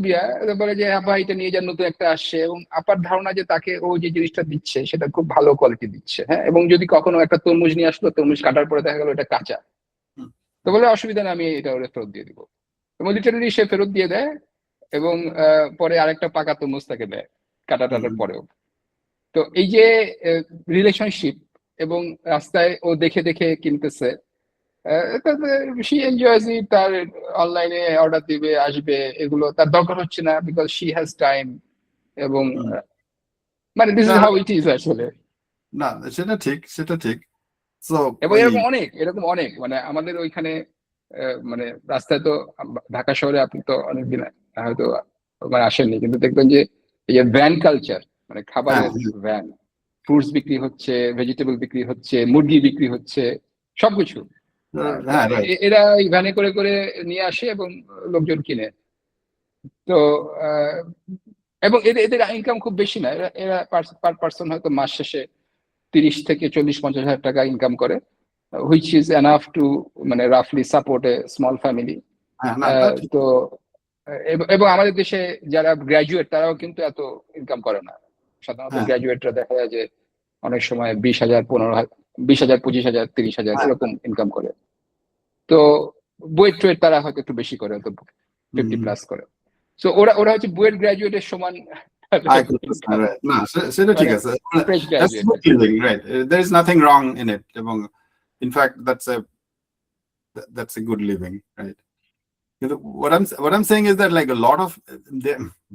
বলে যে আপা এটা নিয়ে যান, নতুন একটা আসছে, এবং আপার ধারণা যে তাকে ও যে জিনিসটা দিচ্ছে সেটা খুব ভালো কোয়ালিটি দিচ্ছে, হ্যাঁ। এবং যদি কখনো একটা তরমুজ নিয়ে আসলো, তরমুজ কাটার পরে দেখা গেল এটা কাঁচা, তো বলে অসুবিধা নেই, আমি এটা ওরে ফেরত দিয়ে দিবো। এবং লিটারালি সে ফেরত দিয়ে দেয়, এবং পরে আরেকটা পাকা তরমুজ তাকে দেয় কাটার পরেও। তো এই যে রিলেশনশিপ, এবং রাস্তায় ও দেখে দেখে কিনতেছে, শি এনজয়স ইট। তার অনলাইনে অর্ডার দিবে, আসবে, এগুলো তার দরকার হচ্ছে না, বিকজ শি হ্যাজ টাইম। এবং মানে this is how it is আসলে। না সেটা ঠিক, সেটা ঠিক। সো এবং এরকম অনেক মানে আমাদের ওইখানে মানে রাস্তায় তো, ঢাকা শহরে আপনি তো অনেকদিন হয়তো মানে আসেননি, কিন্তু দেখবেন যে এই যে ভ্যান কালচার, মানে খাবারের ভ্যান, ফ্রুটস বিক্রি হচ্ছে, ভেজিটেবল বিক্রি হচ্ছে, মুরগি বিক্রি হচ্ছে, সবকিছু এরা এই ভ্যানে করে করে নিয়ে আসে এবং লোকজন কিনে। তো এবং এদের ইনকাম খুব বেশি না, এরা পার পার্সন হয়তো মাস শেষে 30 থেকে 40-50 হাজার টাকা ইনকাম করে, which is enough to মানে রাফলি সাপোর্ট এ স্মল ফ্যামিলি। তো এবং আমাদের দেশে যারা গ্রাজুয়েট তারাও কিন্তু এত ইনকাম করে না। সাধারণত গ্রাজুয়েটরা দেখা যায় যে অনেক সময় 20,000, 15,000, 20,000, 25,000, 30,000 এরকম ইনকাম করে। তো বুয়েট টুয়েট তারা হয়তো একটু বেশি করে, হয়তো 50+ করে। সো ওরা হচ্ছে বুয়েট গ্রাজুয়েটের সমান। না সেটা ঠিক আছে, right? There is nothing wrong in it, এবং in fact that's a good living, right? What I'm saying is that like a lot of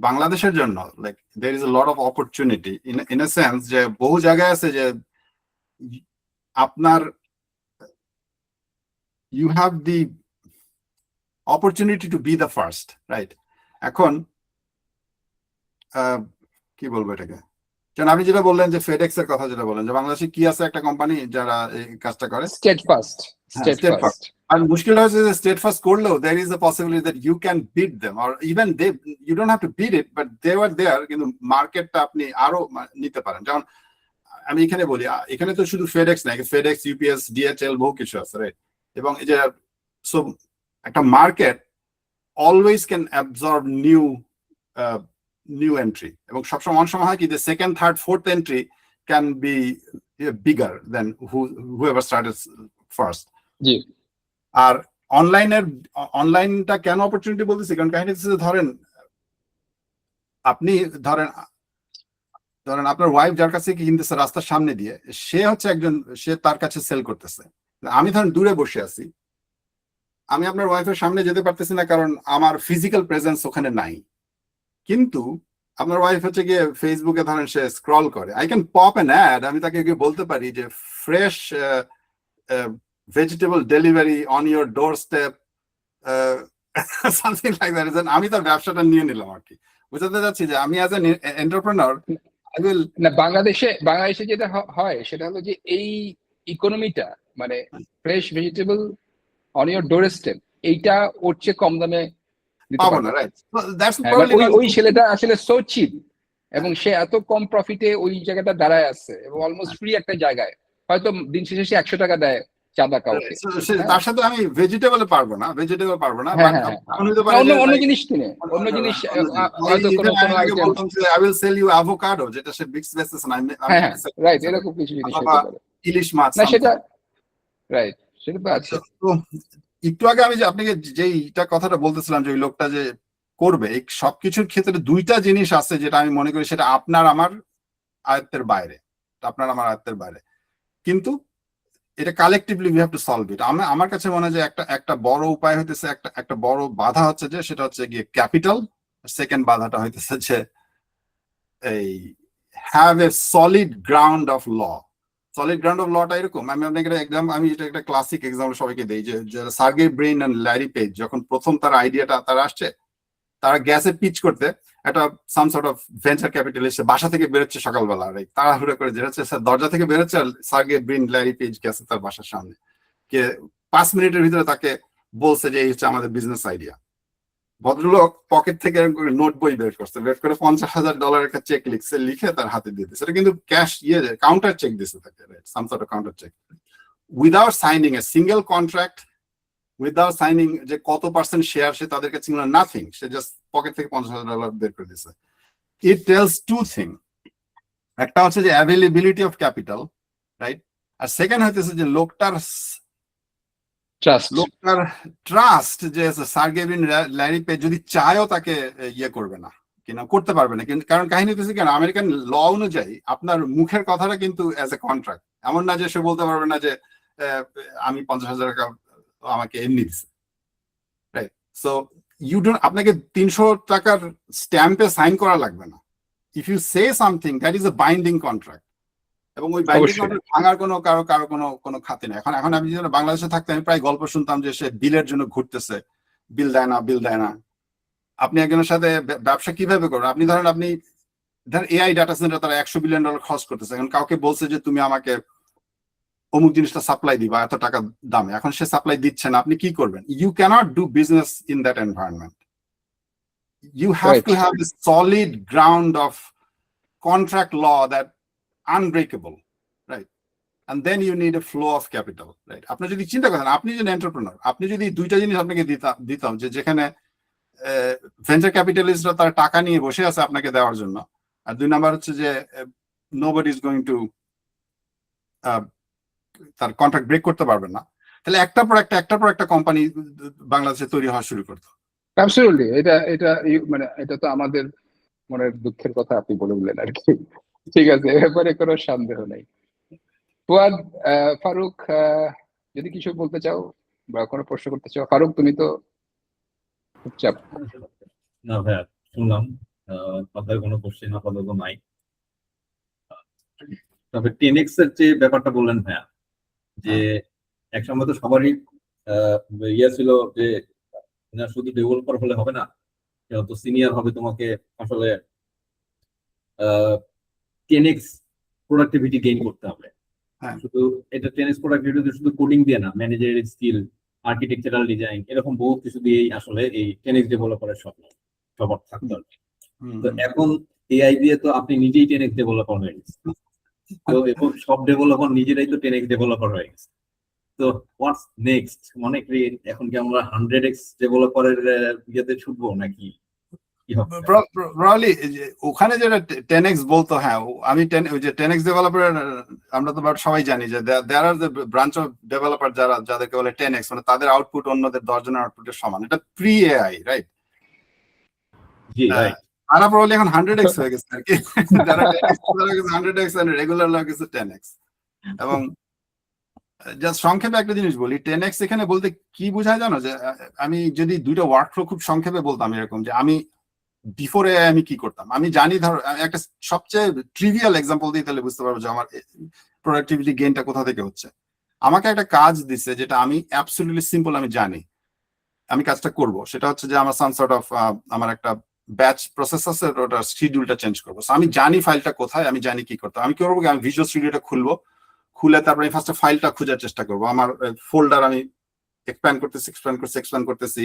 বাংলাদেশের জন্য like there is a lot of opportunity in a sense যে বহু জায়গায় আছে যে আপনার you have the opportunity to be the first, right? এখন কি বলবো এটাকে, যেন আপনি যেটা বললেন যে ফেডেক্স এর কথা যেটা বললেন, যে বাংলাদেশে কি আছে একটা কোম্পানি যারা এই কাজটা করে, স্টেটফাস্ট। আর মুশকিলটা হচ্ছে যে স্টেটফাস্ট করলেও there is a possibility that you can beat them, or even you don't have to beat it, but they were there, কিন্তু মার্কেটটা আপনি আরো নিতে পারেন। যেমন আমি এখানে বলি, এখানে তো শুধু ফেডেক্স নাই, ফেডেক্স, ইউপিএস, ডিএচএল, বহু কিছু আছে, রাইট? এবং এই যে সো একটা market always can absorb new entry, এবং সবসময় অনেক সময় হয় কি যে second, third, fourth entry can be bigger than whoever started first. জি। আর অনলাইনটা কেন অপরচুনিটি বলতেছি, কারণ কাহিনী হচ্ছে ধরেন আপনি ধরেন আপনার ওয়াইফ যার কাছে কিনতেছে রাস্তার সামনে দিয়ে, সে হচ্ছে একজন, সে তার কাছে সেল করতেছে। আমি ধরেন দূরে বসে আছি, আমি আপনার ওয়াইফের সামনে যেতে পারতেছি না কারণ আমার ফিজিক্যাল প্রেজেন্স ওখানে নাই, কিন্তু আপনার ওয়াইফ হচ্ছে গিয়ে ফেসবুকে ধরেন সে স্ক্রল করে, I can pop an add, আমি তাকে গিয়ে বলতে পারি যে fresh vegetable delivery on your door step, something like that. আমি তার ব্যবসাটা নিয়ে নিলাম আর কি। বুঝতে যাচ্ছি যে আমি as an entrepreneur I will. না, বাংলাদেশে যেটা হয় সেটা হলো যে এই ইকোনমিটা মানে fresh vegetable on your door step, এইটা ওর চেয়ে কম দামে দিতে পাবো পারবে না, না। রাইট? দ্যাটস হ্যাঁ, মানে ওই ছেলেটা আসলে সো চিপ, এবং সে এত কম প্রফিটে ওই জায়গাটা দাঁড়ায় আছে এবং অলমোস্ট ফ্রি একটা জায়গায়, হয়তো দিন শেষে সে 100 টাকা দেয় চাঁদা কাউকে। হ্যাঁ তার সাথে আমি ভেজিটেবল পারবো না, হ্যাঁ বাট হ্যাঁ, এমন হতে পারে অন্য যে অন্য জিনিস কিনে, অন্য জিনিস হয়তো কোনো আইটেম। বলতাম যে I will sell you avocado, যেটা সে মিক্স বেসিস না, হ্যাঁ হ্যাঁ, রাইট, এরকম কিছু জিনিস হতে পারে। ইলিশ মাছ না something। সেটা রাইট, সেটা তো আছে। তো একটু আগে আমি যে আপনাকে যেইটা কথাটা বলতেছিলাম যে ওই লোকটা যে করবে, এই সবকিছুর ক্ষেত্রে দুইটা জিনিস আছে যেটা আমি মনে করি সেটা আপনার আমার আয়ত্তের বাইরে, কিন্তু এটা collectively we have to solve it. আমার কাছে মনে হয় যে একটা বড় উপায় হইতেছে, একটা বড় বাধা হচ্ছে যে সেটা হচ্ছে গিয়ে ক্যাপিটাল। সেকেন্ড বাধাটা হইতেছে যে এই have a solid ground of law. Solid ground of লটা এরকম, আমি আপনাকে আমি এটা একটা ক্লাসিক এক্সাম্পল সবাইকে দিই যে Sergey Brin and Larry Page যখন প্রথম তার আইডিয়াটা তারা আসছে, তারা গ্যাসে পিচ করতে একটা সাম সর্ট অফ ভেঞ্চার ক্যাপিটালিস্ট বাসা থেকে বেরোচ্ছে সকালবেলা, তাড়াহুড়ো করে যেটা দরজা থেকে বেরোচ্ছে, সার্গেই ব্রিন ল্যারি পেজ গেছে তার বাসার সামনে, কে 5 মিনিটের ভিতরে তাকে বলছে যে এই হচ্ছে আমাদের বিজনেস আইডিয়া। ভদ্রলোক পকেট থেকে নোট বই বের করে $50,000 একটা চেক লিখে তার হাতে দিয়ে দিচ্ছে। সেটা কিন্তু ক্যাশ কাউন্টার চেক দিচ্ছে তাকে, some sort of counter check, without signing a single contract, without signing যে কত পার্সেন্ট শেয়ার সে তাদের কাছে, নাথিং, সে জাস্ট পকেট থেকে $50,000 বের করে দিচ্ছে। ইট টেলস টু থিং, একটা হচ্ছে যে অ্যাভেলেবিলিটি অফ ক্যাপিটাল, রাইট? আর সেকেন্ড হইতেছে যে লোকটার ট্রাস্ট, যে সার্গেই ব্রিন ল্যারি পেজ যদি চায়ও তাকে ইয়ে করবে না, কিনা করতে পারবে না। কিন্তু কারণ কাহিনী হচ্ছে কেন, আমেরিকান ল অনুযায়ী আপনার মুখের কথাটা কিন্তু অ্যাজ এ কন্ট্রাক্ট, এমন না যে সে বলতে পারবে না যে আমি 50,000 টাকা আমাকে এমনি দিচ্ছে, রাইট? সো ইউ ডোন্ট, আপনাকে 300 টাকার স্ট্যাম্পে সাইন করা লাগবে না। If you say something that is a binding contract, এবং ওই বাইন্ডিং কন্ট্রাক্ট ভাঙার কারো কোনো খাতি নেই। এখন আমি যদি বাংলাদেশে থাকতে আমি প্রায় গল্প শুনতাম যে সে বিলের জন্য ঘুরতেছে, বিল দেয় না। আপনি একজনের সাথে ব্যবসা কিভাবে করবেন? আপনি ধরেন এআই ডাটা সেন্টার তারা $100 বিলিয়ন খরচ করতেছে, এখন কাউকে বলছে যে তুমি আমাকে অমুক জিনিসটা সাপ্লাই দিবা এত টাকা দামে, এখন সে সাপ্লাই দিচ্ছে না, আপনি কি করবেন? You can't do business in that environment. You have to have a solid ground of contract law that unbreakable, right? And then you need a flow of capital, right? আপনি যদি চিন্তা করেন, আপনি যদি এন্টারপ্রেনার, আপনি যদি দুইটা জিনিস আপনাকে দিতাম যে যেখানে ভেঞ্চার ক্যাপিটালিস্টরা তার টাকা নিয়ে বসে আছে আপনাকে দেওয়ার জন্য, আর দুই নাম্বার হচ্ছে যে নোবডি ইজ গোয়িং টু তার কন্ট্রাক্ট ব্রেক করতে পারবে না, তাহলে একটার পর একটা কোম্পানি বাংলাদেশে তৈরি হওয়া শুরু করতো। অ্যাবসলিউটলি, মানে এটা তো আমাদের মনের দুঃখের কথা আপনি বলে দিলেন আর কি। ঠিক আছে, এ ব্যাপারে কোনো সন্দেহ নেই। ফুয়াদ, ফারুক, যদি কিছু বলতে চাও বা কোনো প্রশ্ন করতে চাও। ফারুক, তুমি তো চুপচাপ। না ভাইয়া, শুনলাম, মাথায় কোনো কোশ্চেন আপাতত নাই। তবে 10x এর যে ব্যাপারটা বললেন ভাইয়া, যে একসময় তো সবারই ইয়ে ছিল যে না শুধু ডেভেলপার হলে হবে না, যত সিনিয়র হবে তোমাকে আসলে 10x প্রোডাক্টিভিটি গেইন করতে হবে। শুধু এটা 10x প্রোডাক্টিভিটি শুধু কোডিং দিয়ে না, ম্যানেজারিয়াল স্কিল, আর্কিটেকচারাল ডিজাইন, এরকম বহু কিছু দিয়েই আসলে এই 10x ডেভেলপারের স্বপ্ন সবার থাকতে হবে। তো এখন এআই দিয়ে তো আপনি নিজেই 10x ডেভেলপার হয়ে গেছে, তো এখন সব ডেভেলপার নিজেরাই তো 10x ডেভেলপার হয়ে গেছে। তো হোয়াটস নেক্সট? মনে করি এখন কি আমরা 100x ডেভেলপারের ইয়েতে ছুটবো নাকি? ওখানে যেটা 10x বলতো, হ্যাঁ আমি ওই যে 10x ডেভেলপার, আমরা তো সবাই জানি যে দেয়ার আর ব্রাঞ্চ অফ ডেভেলপার যাদেরকে বলে 10x, মানে তাদের আউটপুট অন্যদের 10 জনের আউটপুটের সমান। এটা প্রি এআই, রাইট? জি, রাইট। তারা প্রবলি এখন 100x হয়ে গেছে আর কি। যারা 100x রেগুলার লোক গেছে 10x। এবং জাস্ট সংক্ষেপে একটা জিনিস বলি, 10x এখানে বলতে কি বোঝায় জানো? যে আমি যদি দুইটা ওয়ার্কফ্লো খুব সংক্ষেপে বলতাম এরকম, যে আমি বিফোর এআই আমি কি করতাম। আমি জানি, ধর আমি একটা সবচেয়ে ট্রিভিয়াল এক্সাম্পল দিই, তাহলে বুঝতে পারবো যে আমার প্রোডাক্টিভিটি গেইনটা কোথা থেকে হচ্ছে। আমাকে একটা কাজ দিছে যেটা আমি অ্যাবসলিউটলি সিম্পল, আমি জানি আমি কাজটা করব, সেটা হচ্ছে যে আমার সাম সর্ট অফ আমার একটা ব্যাচ প্রসেস আছে, ওটার শিডিউলটা চেঞ্জ করবো। আমি জানি ফাইলটা কোথায়, আমি জানি কি করতে আমি কি করবো, আমি ভিজুয়াল স্টুডিওটা খুলবো, খুলে তারপরে আমি ফার্স্টে ফাইলটা খোঁজার চেষ্টা করবো। আমার ফোল্ডার আমি এক্সপ্যান্ড করতেছি,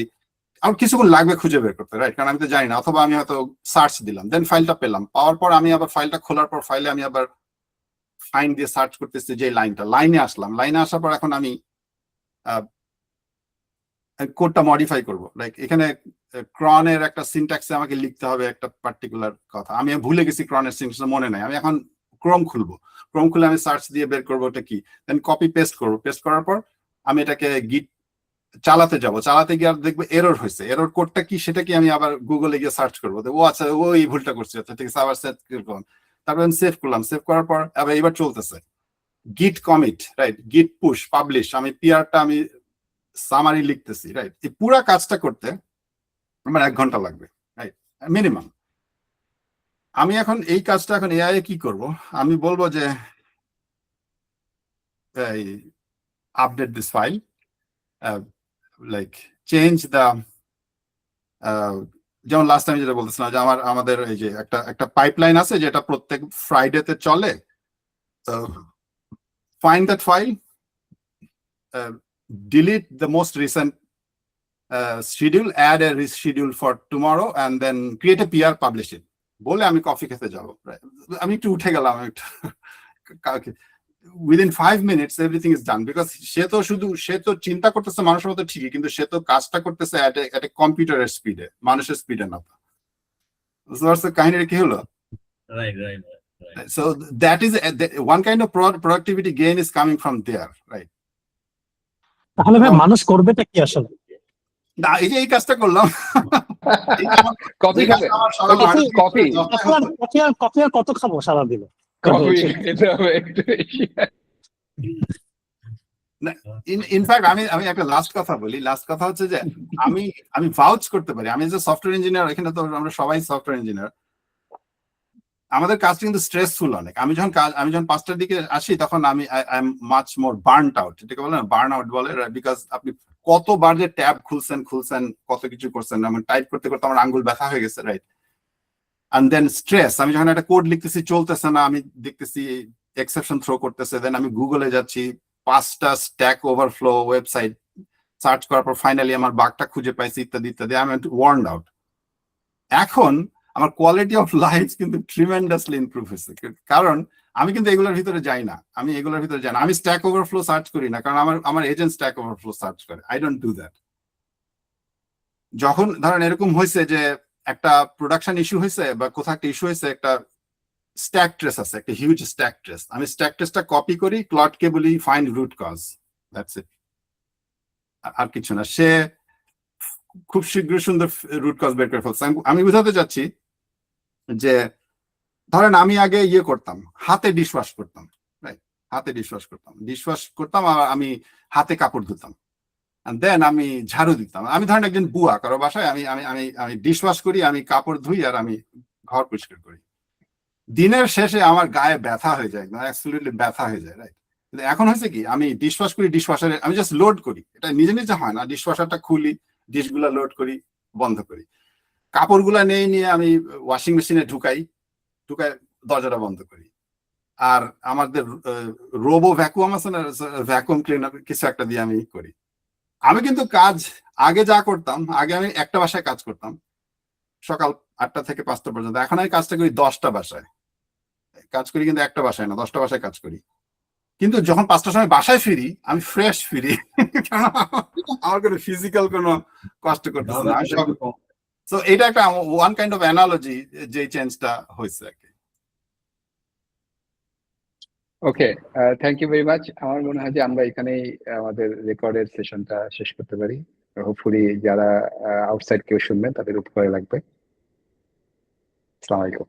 আমার কিছুক্ষণ লাগবে খুঁজে বের করতে, রাইট, কারণ আমি তো জানি না। অথবা আমি হয়তো সার্চ দিলাম, দেন ফাইলটা পেলাম, পাওয়ার পর আমি আবার ফাইলটা খোলার পর ফাইলে আমি আবার ফাইন দিয়ে সার্চ করতেছি যে লাইনে আসলাম, লাইনে আসার পর এখন আমি কোডটা মডিফাই করব। লাইক এখানে ক্রনের একটা সিনট্যাক্সে আমাকে লিখতে হবে একটা পার্টিকুলার কথা, আমি ভুলে গেছি, ক্রনের সিনট্যাক্স মনে নাই। আমি এখন ক্রোম খুলে আমি সার্চ দিয়ে বের করবো ওটা কি, দেন কপি পেস্ট করবো, পেস্ট করার পর আমি এটাকে গিট চালাতে গিয়ে আর দেখবো এরর হয়েছে, এরর কোডটা কি সেটা কি আমি আবার গুগলে গিয়ে সার্চ করবো, ও আচ্ছা ও এই ভুলটা করছে, আচ্ছা ঠিক আছে, আবার তারপর আমি সেভ করলাম, সেভ করার পর আবার এবার চলতেছে গিট কমিট, রাইট, গিট পুশ, পাবলিশ, আমি পিআরটা আমি সামারি লিখতেছি, রাইট। এই পুরা কাজটা করতে আমার 1 ঘন্টা লাগবে, রাইট, মিনিমাম। আমি এখন এই কাজটা এখন এআই এ কি করব, আমি বলবো যে এই update this file, like change the, যেমন লাস্ট টাইম যেটা বলতেছিলাম যে আমাদের এই যে একটা পাইপলাইন আছে যেটা প্রত্যেক ফ্রাইডেতে চলে, find that file, delete the most recent schedule, add a reschedule for tomorrow, and then create a PR, publish it. বলে আমি কফি খেতে যাবো, আমি একটু উঠে গেলাম, within 5 minutes everything is done, because সে তো চিন্তা করতেছে মানুষের মতো ঠিকই, কিন্তু সে তো কাজটা করতেছে at a কম্পিউটারের স্পিডে, মানুষের স্পিডে না। কাহিনীটা কি হলো? Right. So that is one kind of productivity gain is coming from there, right? তাহলে ভাই মানুষ করবেটা কি আসলে? না, এই যে এই কাজটা করলাম, কফি খাবে, কফি কফি আর কত খাবো সারাদিনে? কফি খেতে হবে একটু বেশি। ইনফ্যাক্ট আমি একটা লাস্ট কথা বলি, লাস্ট কথা হচ্ছে যে আমি ভাউচ করতে পারি, আমি যে সফটওয়্যার ইঞ্জিনিয়ার, এখানে তো আমরা সবাই সফটওয়্যার ইঞ্জিনিয়ার, আমাদের কাজটা কিন্তু স্ট্রেসফুল অনেক। আমি যখন 5টার দিকে আসি তখন আমি I am much more burn out, এটাকে বলে বার্ন আউট বলে, বিকজ আপনি কতবার যে ট্যাব খুলছেন কত কিছু করছেন, আমি টাইপ করতে আমার আঙ্গুল ব্যথা হয়ে গেছে, রাইট। এন্ড দেন স্ট্রেস, আমি যখন একটা কোড লিখতেছি চলতেছে না, আমি দেখতেছি এক্সেপশন থ্রো করতেছে, দেন আমি গুগলে যাচ্ছি, 5টা স্ট্যাক ওভারফ্লো ওয়েবসাইট সার্চ করার পর ফাইনালি আমার বাগটা খুঁজে পাইছি, ইত্যাদি আই এম ওয়ার্ন আউট। এখন আমার কোয়ালিটি অফ লাইফ কিন্তু ট্রিমেন্ডাসলি ইমপ্রুভ হয়েছে, কারণ আমি কিন্তু এগুলোর ভিতরে যাই না, আমি স্ট্যাক ওভারফ্লো সার্চ করি না, কারণ আমার এজেন্ট স্ট্যাক ওভারফ্লো সার্চ করে, আই ডোন্ট ডু দ্যাট। যখন ধরেন এরকম হয়েছে যে একটা প্রোডাকশন ইস্যু হয়েছে বা কোথাও একটা ইস্যু হয়েছে, একটা স্ট্যাক ট্রেস আছে, একটা হিউজ স্ট্যাক ট্রেস, আমি স্ট্যাক ট্রেসটা কপি করি, ক্লডকে বলি find root cause, that's it, আর কিছু না। সে খুব শীঘ্রই সুন্দর রুট কজ বের করে ফেলছে। আমি বুঝাতে চাচ্ছি যে ধরেন আমি আগে করতাম, হাতে ডিশওয়াশ করতাম, রাইট, ডিশওয়াশ করতাম আর আমি হাতে কাপড় ধুতাম, দেন আমি ঝাড়ু দিতাম। আমি ধরেন একজন বুয়া, কারো বাসায় আমি আমি আমি আমি ডিশওয়াশ করি, আমি কাপড় ধুই আর আমি ঘর পরিষ্কার করি। দিনের শেষে আমার গায়ে ব্যথা হয়ে যায়, অ্যাবসলিউটলি ব্যথা হয়ে যায়, রাইট। কিন্তু এখন হয়েছে কি, আমি ডিশওয়াশ করি, ডিশওয়াশারে আমি জাস্ট লোড করি, এটা নিজে হয় না, ডিশওয়াশারটা খুলি, ডিশগুলা লোড করি, বন্ধ করি, কাপড়গুলা নিয়ে আমি ওয়াশিং মেশিনে ঢুকাই দরজাটা বন্ধ করি। আর আমাদের রোবো ভ্যাকুয়াম আছে না, ভ্যাকুয়াম ক্লিনার কিছু একটা দিয়ে আমি করি। আমি কিন্তু কাজ আগে যা করতাম, আগে আমি একটা বাসায় কাজ করতাম সকাল 8টা থেকে 5টা পর্যন্ত, এখন আমি কাজটা করি 10টা বাসায় কাজ করি, কিন্তু একটা বাসায় না, 10টা বাসায় কাজ করি। কিন্তু যখন 5টার সময় বাসায় ফিরি, আমি ফ্রেশ ফিরি, কারণ আমার কোনো ফিজিক্যাল কোনো কষ্ট করতেছে না। So এটা একটা ওয়ান কাইন্ড অফ অ্যানালজি যে চেঞ্জটা হয়েছে আর কি। ওকে, থ্যাংক ইউ ভেরি মাচ। আমার মনে হয় যে আমরা এখানেই আমাদের রেকর্ডের সেশনটা শেষ করতে পারি। হোপফুলি যারা আউটসাইড কেউ শুনবেন তাদের উপকারে লাগবে। আসসালামু আলাইকুম।